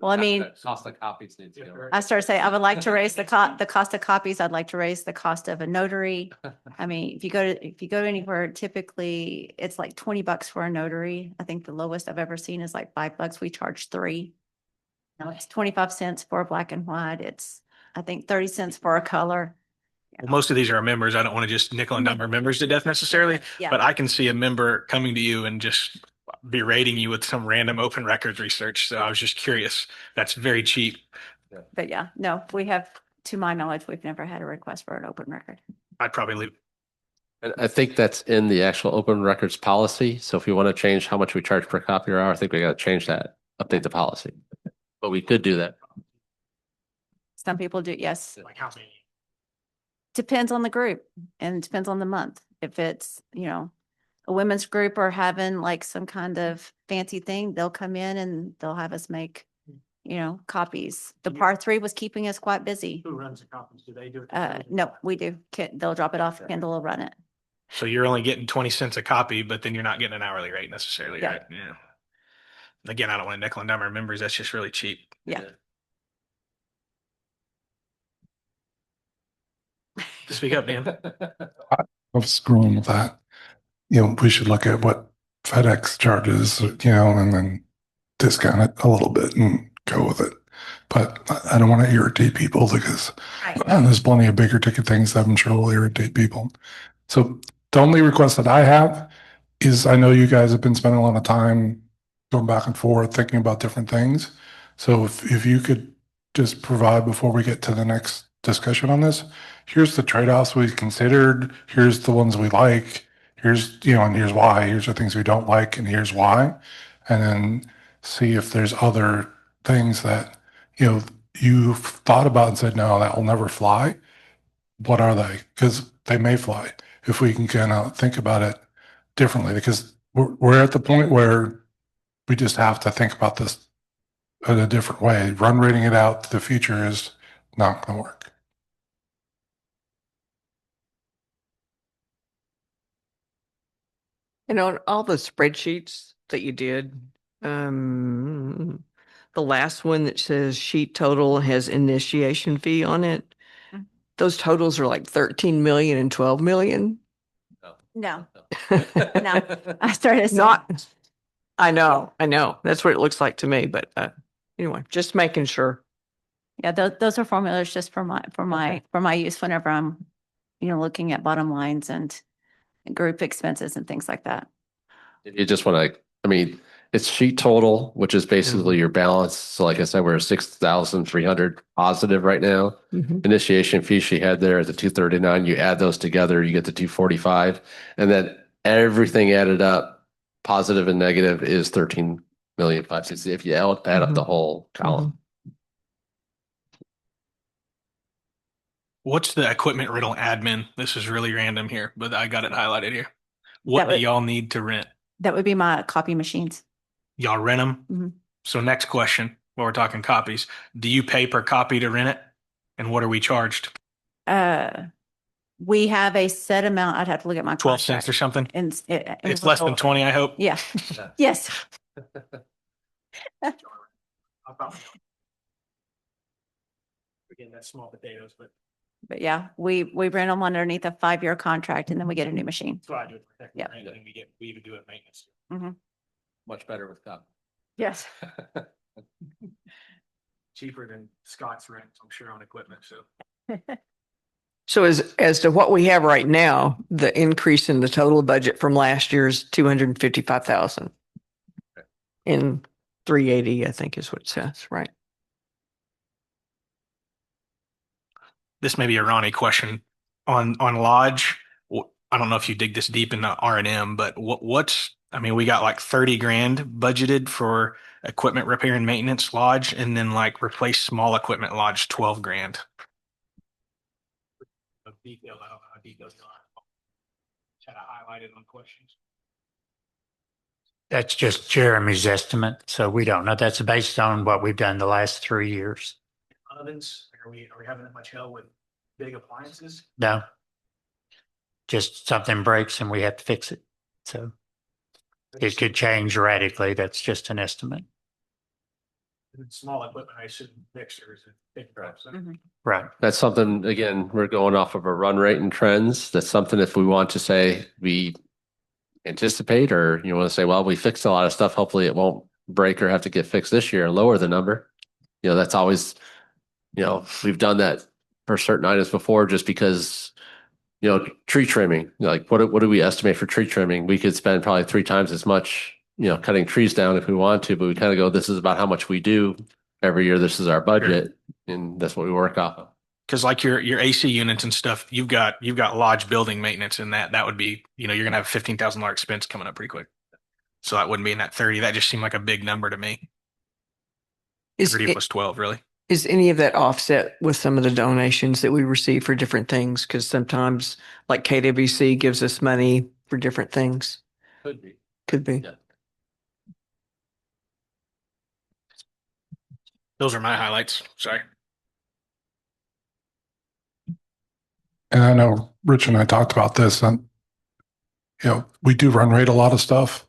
Speaker 10: Well, I mean,
Speaker 5: Cost of copies needs to go.
Speaker 10: I started saying I would like to raise the cost of copies. I'd like to raise the cost of a notary. I mean, if you go to anywhere, typically it's like $20 for a notary. I think the lowest I've ever seen is like $5. We charge $3. Now it's 25 cents for a black and white. It's, I think, 30 cents for a color.
Speaker 3: Well, most of these are our members. I don't want to just nickel and dime our members to death necessarily,
Speaker 10: Yeah.
Speaker 3: but I can see a member coming to you and just berating you with some random open records research. So I was just curious. That's very cheap.
Speaker 10: But yeah, no, we have, to my knowledge, we've never had a request for an open record.
Speaker 3: I'd probably leave.
Speaker 5: And I think that's in the actual open records policy. So if you want to change how much we charge per copy or hour, I think we got to change that, update the policy. But we could do that.
Speaker 10: Some people do, yes.
Speaker 3: Like how many?
Speaker 10: Depends on the group and depends on the month. If it's, a women's group are having like some kind of fancy thing, they'll come in and they'll have us make, copies. The par three was keeping us quite busy.
Speaker 3: Who runs the conference? Do they do it?
Speaker 10: No, we do. They'll drop it off. Kendall will run it.
Speaker 3: So you're only getting 20 cents a copy, but then you're not getting an hourly rate necessarily,
Speaker 10: Yeah.
Speaker 3: right? Yeah. Again, I don't want to nickel and dime our members. That's just really cheap.
Speaker 10: Yeah.
Speaker 3: Speak up, Dan.
Speaker 2: I was screwing with that. We should look at what FedEx charges, and then discount it a little bit and go with it. But I don't want to irritate people because
Speaker 10: Right.
Speaker 2: there's plenty of bigger ticket things that I'm sure will irritate people. So the only request that I have is I know you guys have been spending a lot of time going back and forth, thinking about different things. So if you could just provide before we get to the next discussion on this, here's the trade-offs we considered, here's the ones we like, here's, and here's why, here's the things we don't like, and here's why. And then see if there's other things that, you've thought about and said, no, that will never fly. What are they? Because they may fly if we can kind of think about it differently, because we're at the point where we just have to think about this in a different way. Run rating it out to the future is not going to work.
Speaker 1: On all the spreadsheets that you did, the last one that says sheet total has initiation fee on it.
Speaker 10: Mhm.
Speaker 1: Those totals are like 13 million and 12 million.
Speaker 10: No, no. I started.
Speaker 1: Not, I know. That's what it looks like to me, but anyway, just making sure.
Speaker 10: Yeah, those are formulas just for my use whenever I'm, looking at bottom lines and group expenses and things like that.
Speaker 5: If you just want to, it's sheet total, which is basically your balance. So like I said, we're 6,300 positive right now.
Speaker 1: Mhm.
Speaker 5: Initiation fee she had there at the 239, you add those together, you get the 245. And then everything added up, positive and negative, is 13,560 if you add up the whole column.
Speaker 3: What's the equipment rental admin? This is really random here, but I got it highlighted here. What
Speaker 10: That
Speaker 3: do
Speaker 10: would-
Speaker 3: y'all need to rent?
Speaker 10: That would be my copy machines.
Speaker 3: Y'all rent them?
Speaker 10: Mhm.
Speaker 3: So next question, while we're talking copies, do you pay per copy to rent it? And what are we charged?
Speaker 10: We have a set amount. I'd have to look at my
Speaker 3: 12 cents or something?
Speaker 10: And
Speaker 3: It's less than 20, I hope.
Speaker 10: Yeah. Yes.
Speaker 3: Again, that's small potatoes, but
Speaker 10: But yeah, we rent them underneath a 5-year contract and then we get a new machine.
Speaker 3: that's what I do it for
Speaker 10: Yeah.
Speaker 3: technical rent, and we even do it maintenance.
Speaker 5: Much better with copy.
Speaker 10: Yes.
Speaker 3: Cheaper than Scott's rent, I'm sure, on equipment, so.
Speaker 1: So as to what we have right now, the increase in the total budget from last year's 255,000 in 380, I think is what it says, right?
Speaker 3: This may be a Ronnie question on Lodge. I don't know if you dig this deep into R&M, but we got like 30 grand budgeted for equipment repair and maintenance Lodge, and then like replace small equipment Lodge 12 grand. Detail, I don't know how details are. Try to highlight it on questions.
Speaker 9: That's just Jeremy's estimate, so we don't know. That's based on what we've done the last 3 years.
Speaker 3: Ovens, are we having that much hell with big appliances?
Speaker 9: No. Just something breaks and we have to fix it. So it could change radically. That's just an estimate.
Speaker 3: Small equipment, I assume mixers and big trucks.
Speaker 9: Right.
Speaker 5: That's something, again, we're going off of a run rate and trends. That's something if we want to say we anticipate, or you want to say, well, we fixed a lot of stuff. Hopefully it won't break or have to get fixed this year and lower the number. That's always, we've done that for certain items before just because, tree trimming, like what do we estimate for tree trimming? We could spend probably 3 times as much, cutting trees down if we want to, but we kind of go, this is about how much we do every year. This is our budget. And that's what we work off of.
Speaker 3: Because like your AC units and stuff, you've got Lodge building maintenance, and that would be, you're gonna have a $15,000 expense coming up pretty quick. So that wouldn't be in that 30. That just seemed like a big number to me. 30 plus 12, really.
Speaker 1: Is any of that offset with some of the donations that we receive for different things? Because sometimes like KWC gives us money for different things.
Speaker 5: Could be.
Speaker 1: Could be.
Speaker 5: Yeah.
Speaker 3: Those are my highlights. Sorry.
Speaker 2: And I know Rich and I talked about this, and we do run rate a lot of stuff.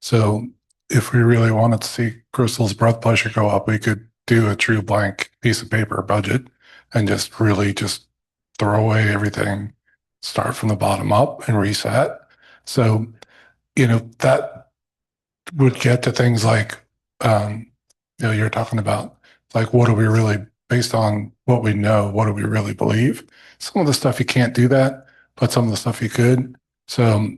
Speaker 2: So if we really wanted to see Crystal's blood pressure go up, we could do a true blank piece of paper budget and just really just throw away everything, start from the bottom up and reset. So, that would get to things like, you're talking about like, what do we really, based on what we know, what do we really believe? Some of the stuff you can't do that, but some of the stuff you could. So,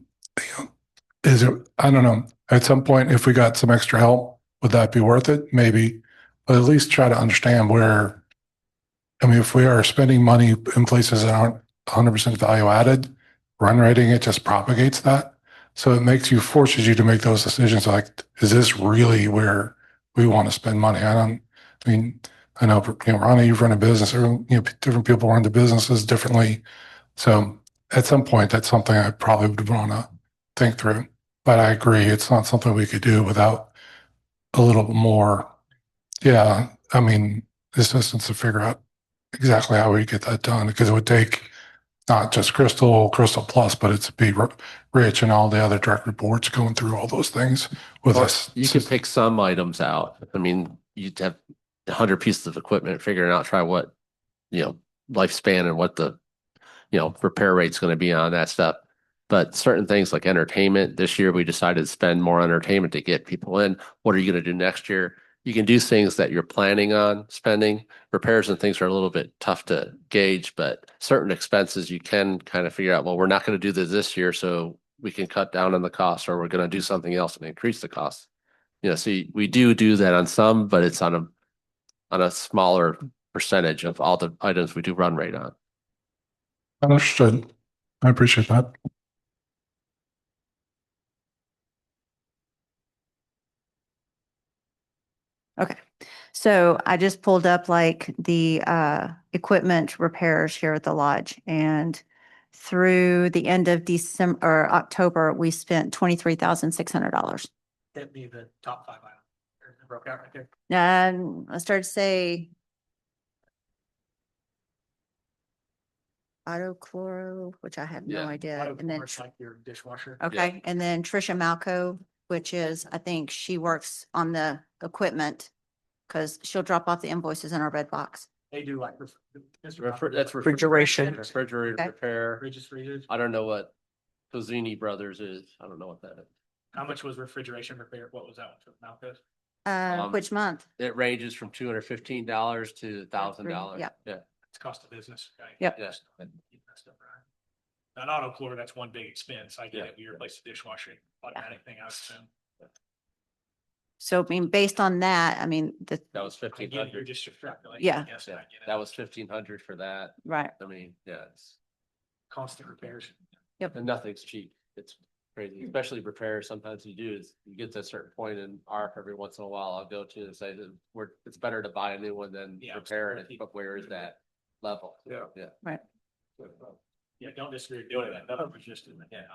Speaker 2: is it, I don't know, at some point, if we got some extra help, would that be worth it? Maybe, but at least try to understand where, I mean, if we are spending money in places that aren't 100% value added, run rating it just propagates that. So it makes you, forces you to make those decisions like, is this really where we want to spend money? I mean, I know, Ronnie, you've run a business, or, different people run the businesses differently. So at some point, that's something I probably would want to think through. But I agree, it's not something we could do without a little bit more, yeah, I mean, assistance to figure out exactly how we get that done, because it would take not just Crystal Plus, but it's be Rich and all the other direct reports going through all those things with
Speaker 5: Or
Speaker 2: us.
Speaker 5: you can pick some items out. I mean, you'd have 100 pieces of equipment, figuring out, try what, lifespan and what the, repair rate's going to be on that stuff. But certain things like entertainment, this year we decided to spend more on entertainment to get people in. What are you going to do next year? You can do things that you're planning on spending. Repairs and things are a little bit tough to gauge, but certain expenses you can kind of figure out, well, we're not going to do this year, so we can cut down on the cost, or we're going to do something else and increase the cost. So we do that on some, but it's on a smaller percentage of all the items we do run rate on.
Speaker 2: Understood. I appreciate that.
Speaker 10: Okay. So I just pulled up like the equipment repairs here at the lodge, and through the end of December or October, we spent $23,600.
Speaker 3: That'd be the top 5 items. Broke out right there.
Speaker 10: And I started to say autochloro, which I have no
Speaker 5: Yeah,
Speaker 10: idea. And then,
Speaker 3: Like your dishwasher.
Speaker 10: okay. And then Trisha Malco, which is, I think she works on the equipment because she'll drop off the invoices in our red box.
Speaker 3: They do like
Speaker 5: That's
Speaker 1: Refrigeration.
Speaker 5: refrigerator
Speaker 10: Okay.
Speaker 5: repair.
Speaker 3: fridges, freezers.
Speaker 5: I don't know what Cozzini Brothers is. I don't know what that is.
Speaker 3: How much was refrigeration repair? What was that one for Malco's?
Speaker 10: Which month?
Speaker 5: It ranges from $215 to $1,000.
Speaker 10: Yeah.
Speaker 5: Yeah.
Speaker 3: It's cost of business. Okay.
Speaker 10: Yep.
Speaker 5: Yeah.
Speaker 3: That auto chlor, that's one big expense. I get
Speaker 5: Yeah.
Speaker 3: it. We replace the dishwasher, automatic thing, I assume.
Speaker 10: So, I mean, based on that, I mean,
Speaker 5: That was
Speaker 3: I get it. You're
Speaker 5: 1,500.
Speaker 3: just extrapolating.
Speaker 10: Yeah.
Speaker 3: Yes, I
Speaker 5: Yeah.
Speaker 3: get it.
Speaker 5: That was 1,500 for that.
Speaker 10: right.
Speaker 5: I mean, yeah, it's,
Speaker 3: Constant repairs.
Speaker 5: and nothing's cheap. It's crazy, especially repairs. Sometimes you do is you get to a certain point in ARC every once in a while, I'll go to and say that it's better to buy a new one than
Speaker 3: Yeah,
Speaker 5: repair it.
Speaker 3: absolutely.
Speaker 5: But where is that level?
Speaker 4: Yeah.
Speaker 5: Yeah.
Speaker 3: Yeah, don't disagree with doing that. Nothing was just in the head.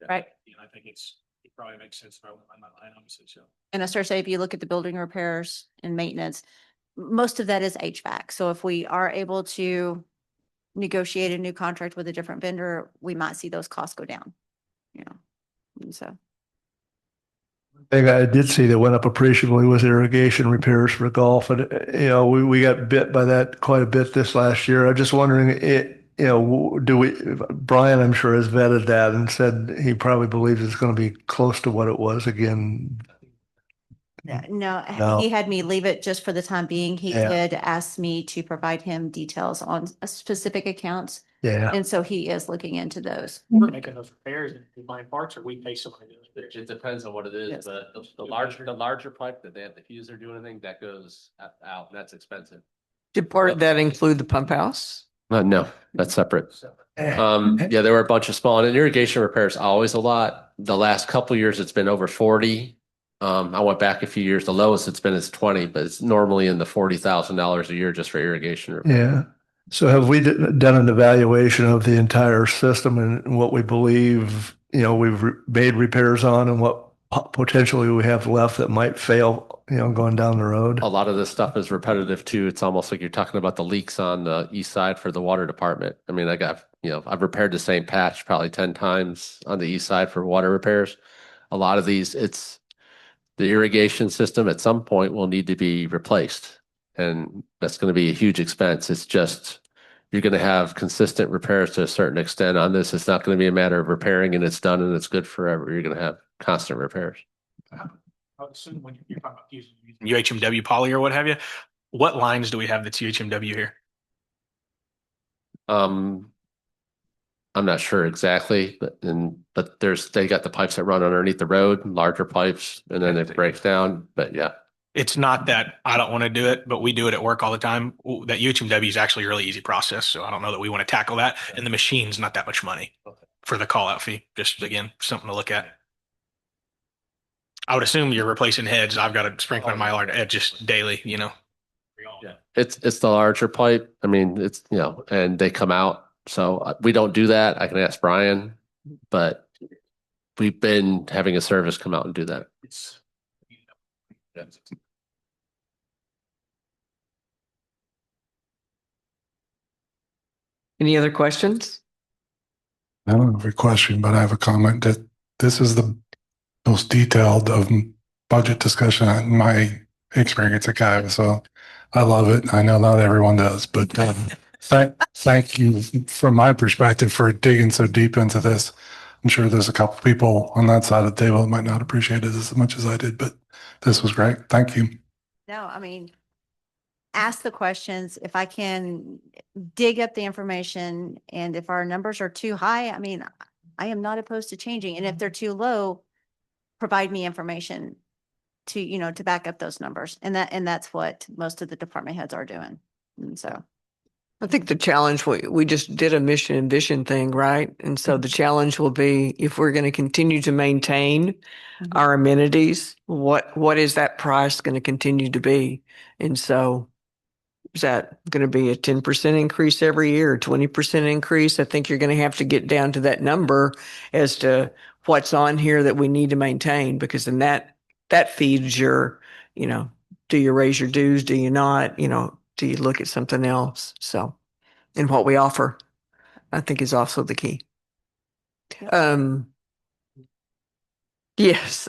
Speaker 10: Right.
Speaker 3: I think it probably makes sense for my line, obviously, so.
Speaker 10: And I start to say, if you look at the building repairs and maintenance, most of that is HVAC. So if we are able to negotiate a new contract with a different vendor, we might see those costs go down. And so,
Speaker 8: I did see that went up appreciably with irrigation repairs for golf. And, we got bit by that quite a bit this last year. I'm just wondering, Brian, I'm sure, has vetted that and said he probably believes it's going to be close to what it was again.
Speaker 10: no,
Speaker 8: No.
Speaker 10: he had me leave it just for the time being. He
Speaker 8: Yeah.
Speaker 10: did ask me to provide him details on specific accounts.
Speaker 8: Yeah.
Speaker 10: And so he is looking into those.
Speaker 3: We're making those repairs and we buy parts, or we pay somebody to do it.
Speaker 5: It depends on what it is,
Speaker 10: Yes.
Speaker 5: but the larger pipe that they have to fuse or do anything, that goes out, and that's expensive.
Speaker 1: Did part of that include the pump house?
Speaker 5: No, that's separate. Yeah, there were a bunch of small, and irrigation repairs always a lot. The last couple of years, it's been over 40. I went back a few years. The lowest it's been is 20, but it's normally in the $40,000 a year just for irrigation repair.
Speaker 8: Yeah. So have we done an evaluation of the entire system and what we believe, we've made repairs on and what potentially we have left that might fail, going down the road?
Speaker 5: A lot of this stuff is repetitive too. It's almost like you're talking about the leaks on the east side for the water department. I mean, I've repaired the same patch probably 10 times on the east side for water repairs. A lot of these, it's the irrigation system at some point will need to be replaced. And that's going to be a huge expense. It's just, you're going to have consistent repairs to a certain extent on this. It's not going to be a matter of repairing and it's done and it's good forever. You're going to have constant repairs.
Speaker 3: I would assume when you're talking about using UHMW poly or what have you, what lines do we have that's UHMW here?
Speaker 5: Um, I'm not sure exactly, but they got the pipes that run underneath the road, larger pipes, and then it breaks down. But yeah,
Speaker 3: It's not that I don't want to do it, but we do it at work all the time. That UHMW is actually a really easy process, so I don't know that we want to tackle that. And the machine's not that much money for the call out fee. Just again, something to look at. I would assume you're replacing heads. I've got to sprinkle my Mylar to edge just daily, you know.
Speaker 5: yeah, it's the larger pipe. I mean, it's and they come out. So we don't do that. I can ask Brian, but we've been having a service come out and do that.
Speaker 1: Any other questions?
Speaker 2: I don't have a question, but I have a comment that this is the most detailed of budget discussion in my experience at Kiowa. So I love it. I know not everyone does, but thank you from my perspective for digging so deep into this. I'm sure there's a couple people on that side of the table that might not appreciate it as much as I did, but this was great. Thank you.
Speaker 10: No, I mean, ask the questions. If I can dig up the information and if our numbers are too high, I mean, I am not opposed to changing. And if they're too low, provide me information to, to back up those numbers. And that's what most of the department heads are doing. And so.
Speaker 1: I think the challenge, we just did a mission and vision thing, right? And so the challenge will be if we're going to continue to maintain our amenities, what is that price going to continue to be? And so is that going to be a 10% increase every year or 20% increase? I think you're going to have to get down to that number as to what's on here that we need to maintain, because then that feeds your, do you raise your dues? Do you not? Do you look at something else? So, and what we offer, I think is also the key. Yes,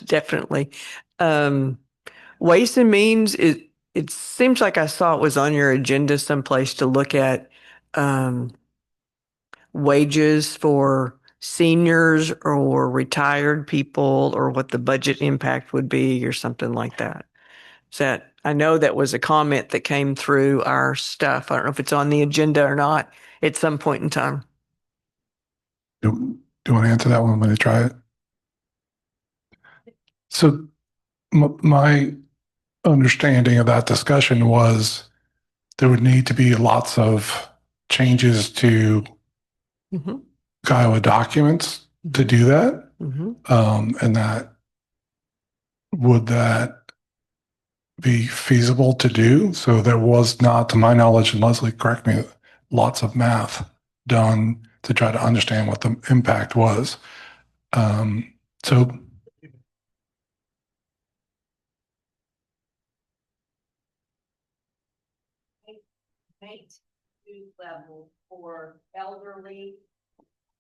Speaker 1: definitely. Ways and means, it seems like I saw it was on your agenda someplace to look at wages for seniors or retired people, or what the budget impact would be or something like that. I know that was a comment that came through our stuff. I don't know if it's on the agenda or not at some point in time.
Speaker 2: Do you want to answer that one? I'm going to try it. So my understanding of that discussion was there would need to be lots of changes to Kiowa documents to do that. And would that be feasible to do? So there was not, to my knowledge, and Leslie, correct me, lots of math done to try to understand what the impact was. So
Speaker 10: level for elderly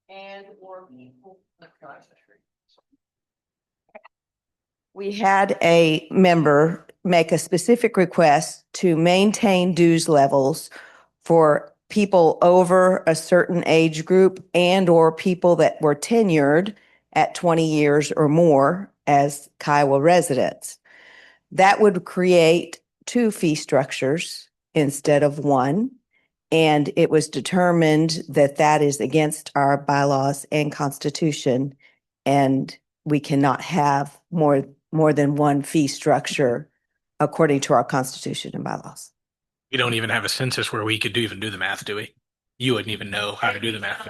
Speaker 10: and or people.
Speaker 12: We had a member make a specific request to maintain dues levels for people over a certain age group and or people that were tenured at 20 years or more as Kiowa residents. That would create two fee structures instead of one. And it was determined that that is against our bylaws and constitution. And we cannot have more than one fee structure according to our constitution and bylaws.
Speaker 3: We don't even have a census where we could even do the math, do we? You wouldn't even know how to do the math.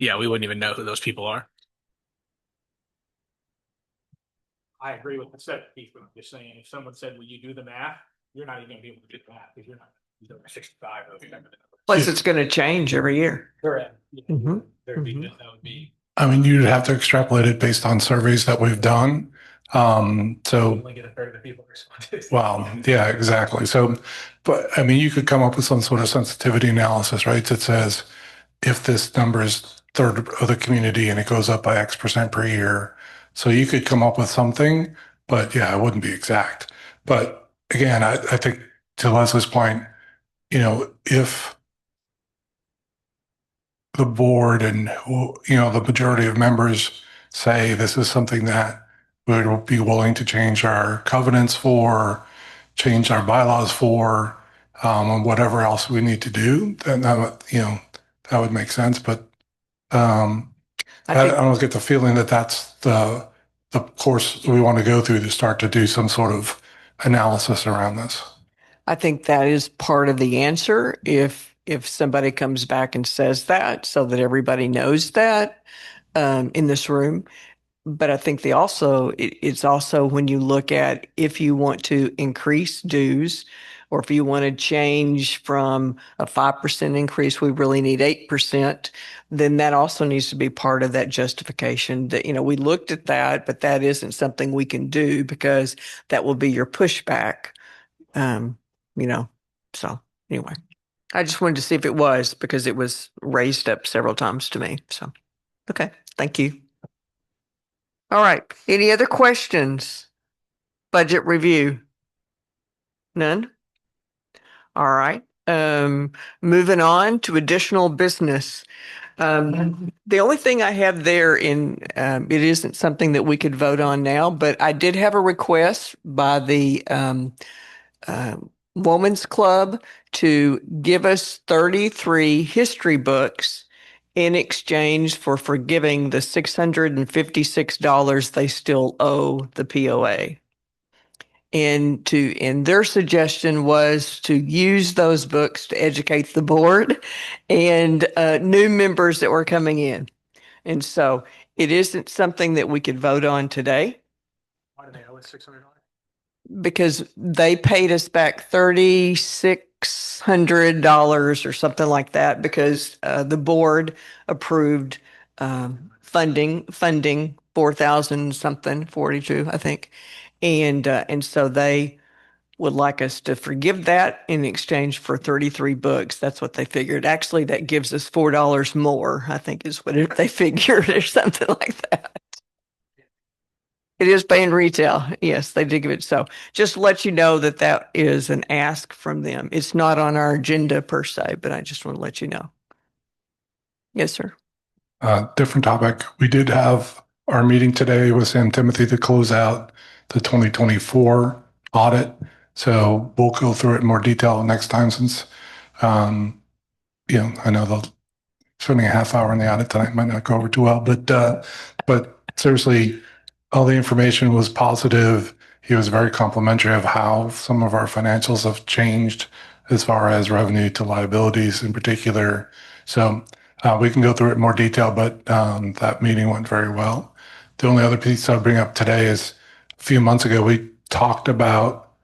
Speaker 3: Yeah, we wouldn't even know who those people are. I agree with the set piece, but I'm just saying, if someone said, will you do the math? You're not even gonna be able to do the math because you're not 65.
Speaker 1: Plus, it's going to change every year.
Speaker 3: Correct.
Speaker 1: Mhm.
Speaker 3: That would be.
Speaker 2: I mean, you'd have to extrapolate it based on surveys that we've done. So,
Speaker 3: Only get a third of the people responded.
Speaker 2: well, yeah, exactly. So, but I mean, you could come up with some sort of sensitivity analysis, right? That says if this number is third of the community and it goes up by X% per year. So you could come up with something, but yeah, it wouldn't be exact. But again, I think to Leslie's point, if the board and the majority of members say this is something that would be willing to change our covenants for, change our bylaws for, and whatever else we need to do, then that would, that would make sense. But
Speaker 1: I
Speaker 2: I
Speaker 1: think
Speaker 2: don't get the feeling that that's the course we want to go through to start to do some sort of analysis around this.
Speaker 1: I think that is part of the answer if somebody comes back and says that so that everybody knows that in this room. But I think it's also when you look at if you want to increase dues or if you want to change from a 5% increase, we really need 8%, then that also needs to be part of that justification that, we looked at that, but that isn't something we can do because that will be your pushback. Um, you know, so anyway, I just wanted to see if it was because it was raised up several times to me. So, okay, thank you. All right. Any other questions? Budget review? None? All right. Moving on to additional business. The only thing I have there it isn't something that we could vote on now, but I did have a request by the uh, Women's Club to give us 33 history books in exchange for forgiving the $656 they still owe the POA. And their suggestion was to use those books to educate the board and new members that were coming in. And so it isn't something that we could vote on today.
Speaker 3: Why do they owe us $600?
Speaker 1: Because they paid us back $3,600 or something like that because the board approved funding 4,000 something, 42 I think, and so they would like us to forgive that in exchange for 33 books. That's what they figured. Actually, that gives us $4 more, I think is what they figured or something like that. It is paying retail. Yes, they did give it. So just to let you know that that is an ask from them. It's not on our agenda per se, but I just want to let you know. Yes, sir.
Speaker 2: Different topic. We did have our meeting today with Sam Timothy to close out the 2024 audit. So we'll go through it in more detail next time since, I know the spending a half hour on the audit tonight might not go over too well, but seriously, all the information was positive. He was very complimentary of how some of our financials have changed as far as revenue to liabilities in particular. So we can go through it in more detail, but that meeting went very well. The only other piece I'll bring up today is a few months ago, we talked about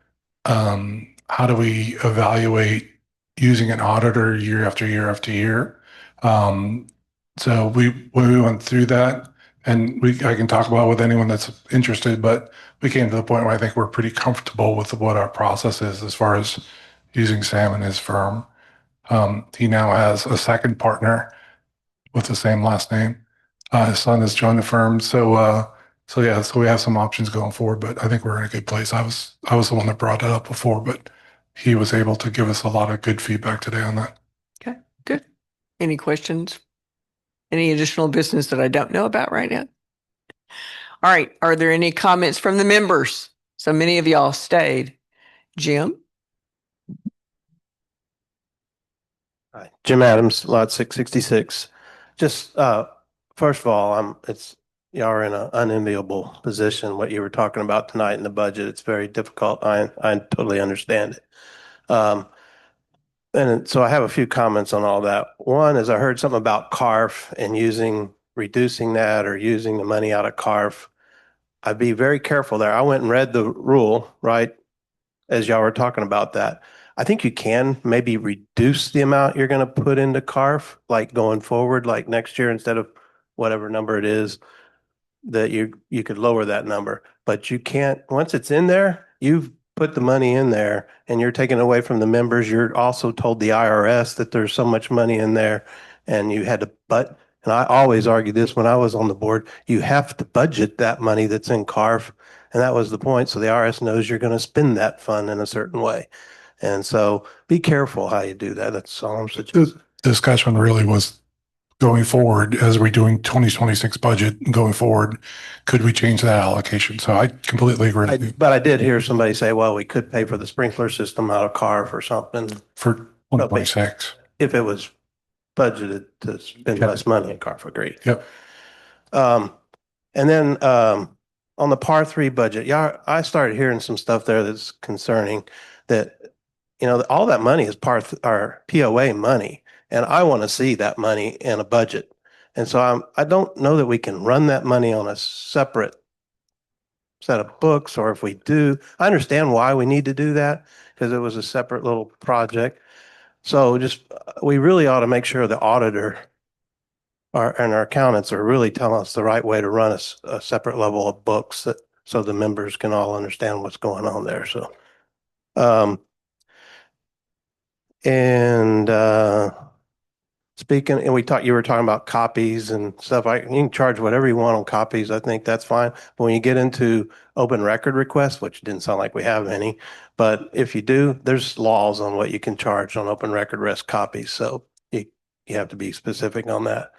Speaker 2: how do we evaluate using an auditor year after year after year. So when we went through that, and I can talk about with anyone that's interested, but we came to the point where I think we're pretty comfortable with what our process is as far as using Sam and his firm. He now has a second partner with the same last name. His son has joined the firm, so we have some options going forward. But I think we're in a good place. I was the one that brought it up before, but he was able to give us a lot of good feedback today on that.
Speaker 1: Okay, good. Any questions? Any additional business that I don't know about right now? All right. Are there any comments from the members? So many of y'all stayed. Jim?
Speaker 13: Hi, Jim Adams, lot 666. Just first of all, y'all are in an unenviable position. What you were talking about tonight in the budget, it's very difficult. I totally understand it. And so I have a few comments on all that. One is I heard something about CARF and reducing that or using the money out of CARF. I'd be very careful there. I went and read the rule, right, as y'all were talking about that. I think you can maybe reduce the amount you're going to put into CARF, like going forward, like next year, instead of whatever number it is, that you could lower that number. But you can't, once it's in there, you've put the money in there and you're taking away from the members. You're also told the IRS that there's so much money in there and you had to, and I always argue this when I was on the board, you have to budget that money that's in CARF. And that was the point. So the IRS knows you're going to spend that fund in a certain way. And so be careful how you do that. That's all I'm suggesting.
Speaker 2: The discussion really was going forward, as we're doing 2026 budget and going forward, could we change that allocation? So I completely agree with you
Speaker 13: But I did hear somebody say, well, we could pay for the sprinkler system out of CARF or something
Speaker 2: for 2026.
Speaker 13: if it was budgeted to spend less money in CARF. Agreed.
Speaker 2: Yep.
Speaker 13: And then on the par three budget, yeah, I started hearing some stuff there that's concerning that, you know, all that money is our POA money. And I want to see that money in a budget. And so I don't know that we can run that money on a separate set of books, or if we do, I understand why we need to do that because it was a separate little project. So just, we really ought to make sure the auditor and our accountants are really telling us the right way to run a separate level of books so the members can all understand what's going on there. So, and speaking, and you were talking about copies and stuff. You can charge whatever you want on copies. I think that's fine. But when you get into open record requests, which didn't sound like we have any, but if you do, there's laws on what you can charge on open record rest copies. So you have to be specific on that.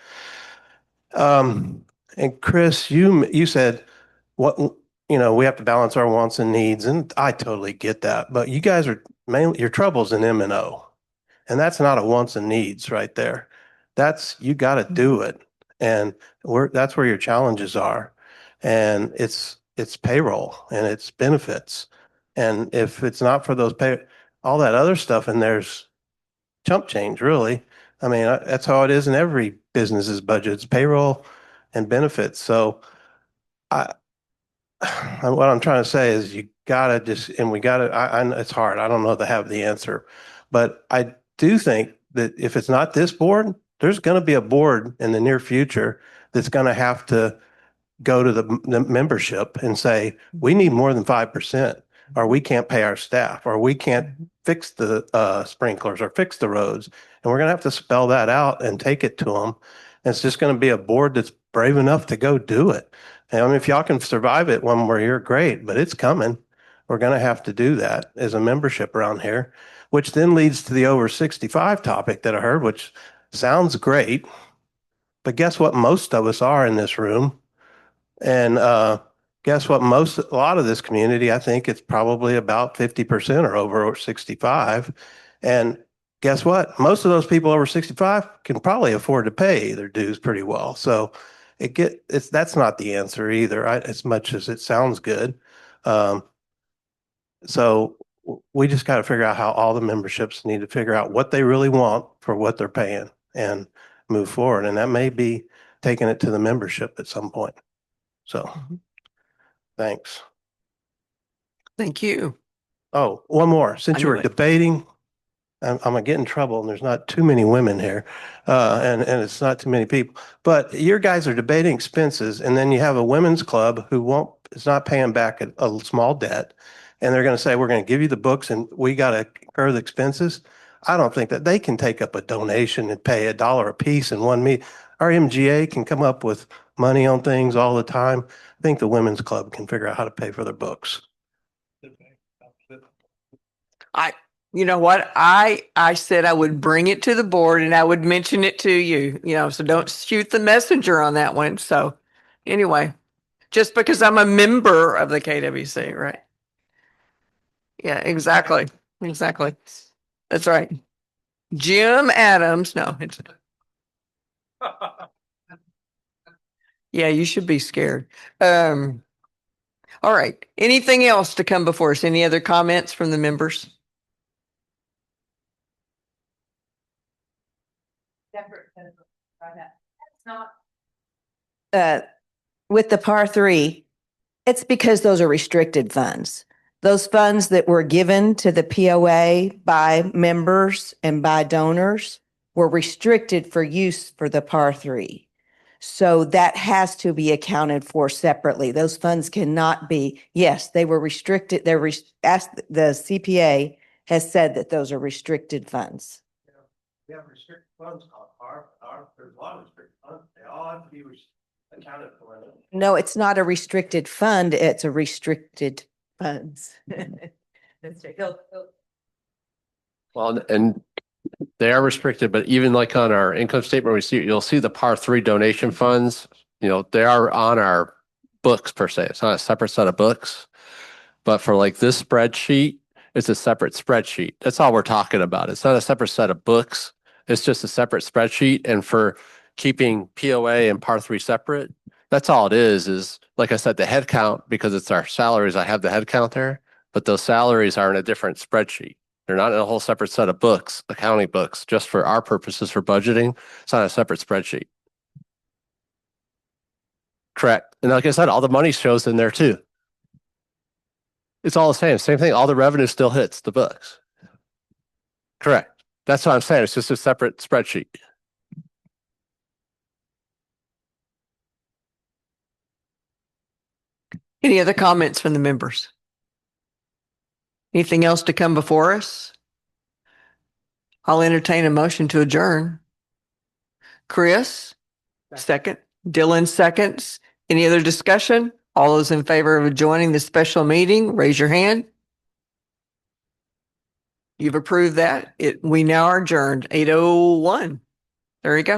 Speaker 13: And Chris, you said what, you know, we have to balance our wants and needs, and I totally get that. But you guys are mainly, your trouble's in M&O, and that's not a wants and needs right there. That's, you got to do it, and that's where your challenges are, and it's payroll and it's benefits, and if it's not for those all that other stuff, and there's chump change, really. I mean, that's how it is in every business's budget. It's payroll and benefits. So what I'm trying to say is you gotta just, and we gotta, it's hard. I don't know to have the answer, but I do think that if it's not this board, there's going to be a board in the near future that's going to have to go to the membership and say, we need more than 5%, or we can't pay our staff, or we can't fix the sprinklers or fix the roads. And we're going to have to spell that out and take it to them. And it's just going to be a board that's brave enough to go do it. And I mean, if y'all can survive it when we're here, great, but it's coming. We're going to have to do that as a membership around here, which then leads to the over 65 topic that I heard, which sounds great. But guess what? Most of us are in this room. And guess what? A lot of this community, I think it's probably about 50% or over 65. And guess what? Most of those people over 65 can probably afford to pay their dues pretty well. So that's not the answer either, as much as it sounds good. So we just got to figure out how all the memberships need to figure out what they really want for what they're paying and move forward. And that may be taking it to the membership at some point. So thanks.
Speaker 1: Thank you.
Speaker 13: Oh, one more. Since you
Speaker 1: knew
Speaker 13: were
Speaker 1: it.
Speaker 13: debating, I'm gonna get in trouble, and there's not too many women here, and it's not too many people. But your guys are debating expenses, and then you have a women's club who is not paying back a small debt, and they're going to say, we're going to give you the books, and we got to incur the expenses. I don't think that they can take up a donation and pay $1 a piece in one meet. Our MGA can come up with money on things all the time. I think the women's club can figure out how to pay for their books.
Speaker 1: You know what? I said I would bring it to the board and I would mention it to you, so don't shoot the messenger on that one. So anyway, just because I'm a member of the KWC, right? Yeah, exactly. Exactly. That's right. Jim Adams. No, yeah, you should be scared. All right. Anything else to come before us? Any other comments from the members?
Speaker 12: With the par three, it's because those are restricted funds. Those funds that were given to the POA by members and by donors were restricted for use for the par three. So that has to be accounted for separately. Those funds cannot be, yes, they were restricted. The CPA has said that those are restricted funds.
Speaker 13: We have restricted funds called there's a lot of restricted funds. They all have to be accounted for.
Speaker 12: No, it's not a restricted fund. It's a restricted funds.
Speaker 5: Well, and They are restricted, but even like on our income statement, you'll see the par three donation funds, they are on our books per se. It's not a separate set of books. But for like this spreadsheet, it's a separate spreadsheet. That's all we're talking about. It's not a separate set of books. It's just a separate spreadsheet. And for keeping POA and par three separate, that's all it is like I said, the head count, because it's our salaries, I have the head count there, but those salaries are in a different spreadsheet. They're not in a whole separate set of books, accounting books, just for our purposes for budgeting. It's not a separate spreadsheet. Correct. And like I said, all the money shows in there too. It's all the same. Same thing. All the revenue still hits the books. Correct. That's what I'm saying. It's just a separate spreadsheet.
Speaker 1: Any other comments from the members? Anything else to come before us? I'll entertain a motion to adjourn. Chris, second. Dylan, seconds. Any other discussion? All those in favor of joining the special meeting, raise your hand. You've approved that. We now are adjourned, 8:01. There you go.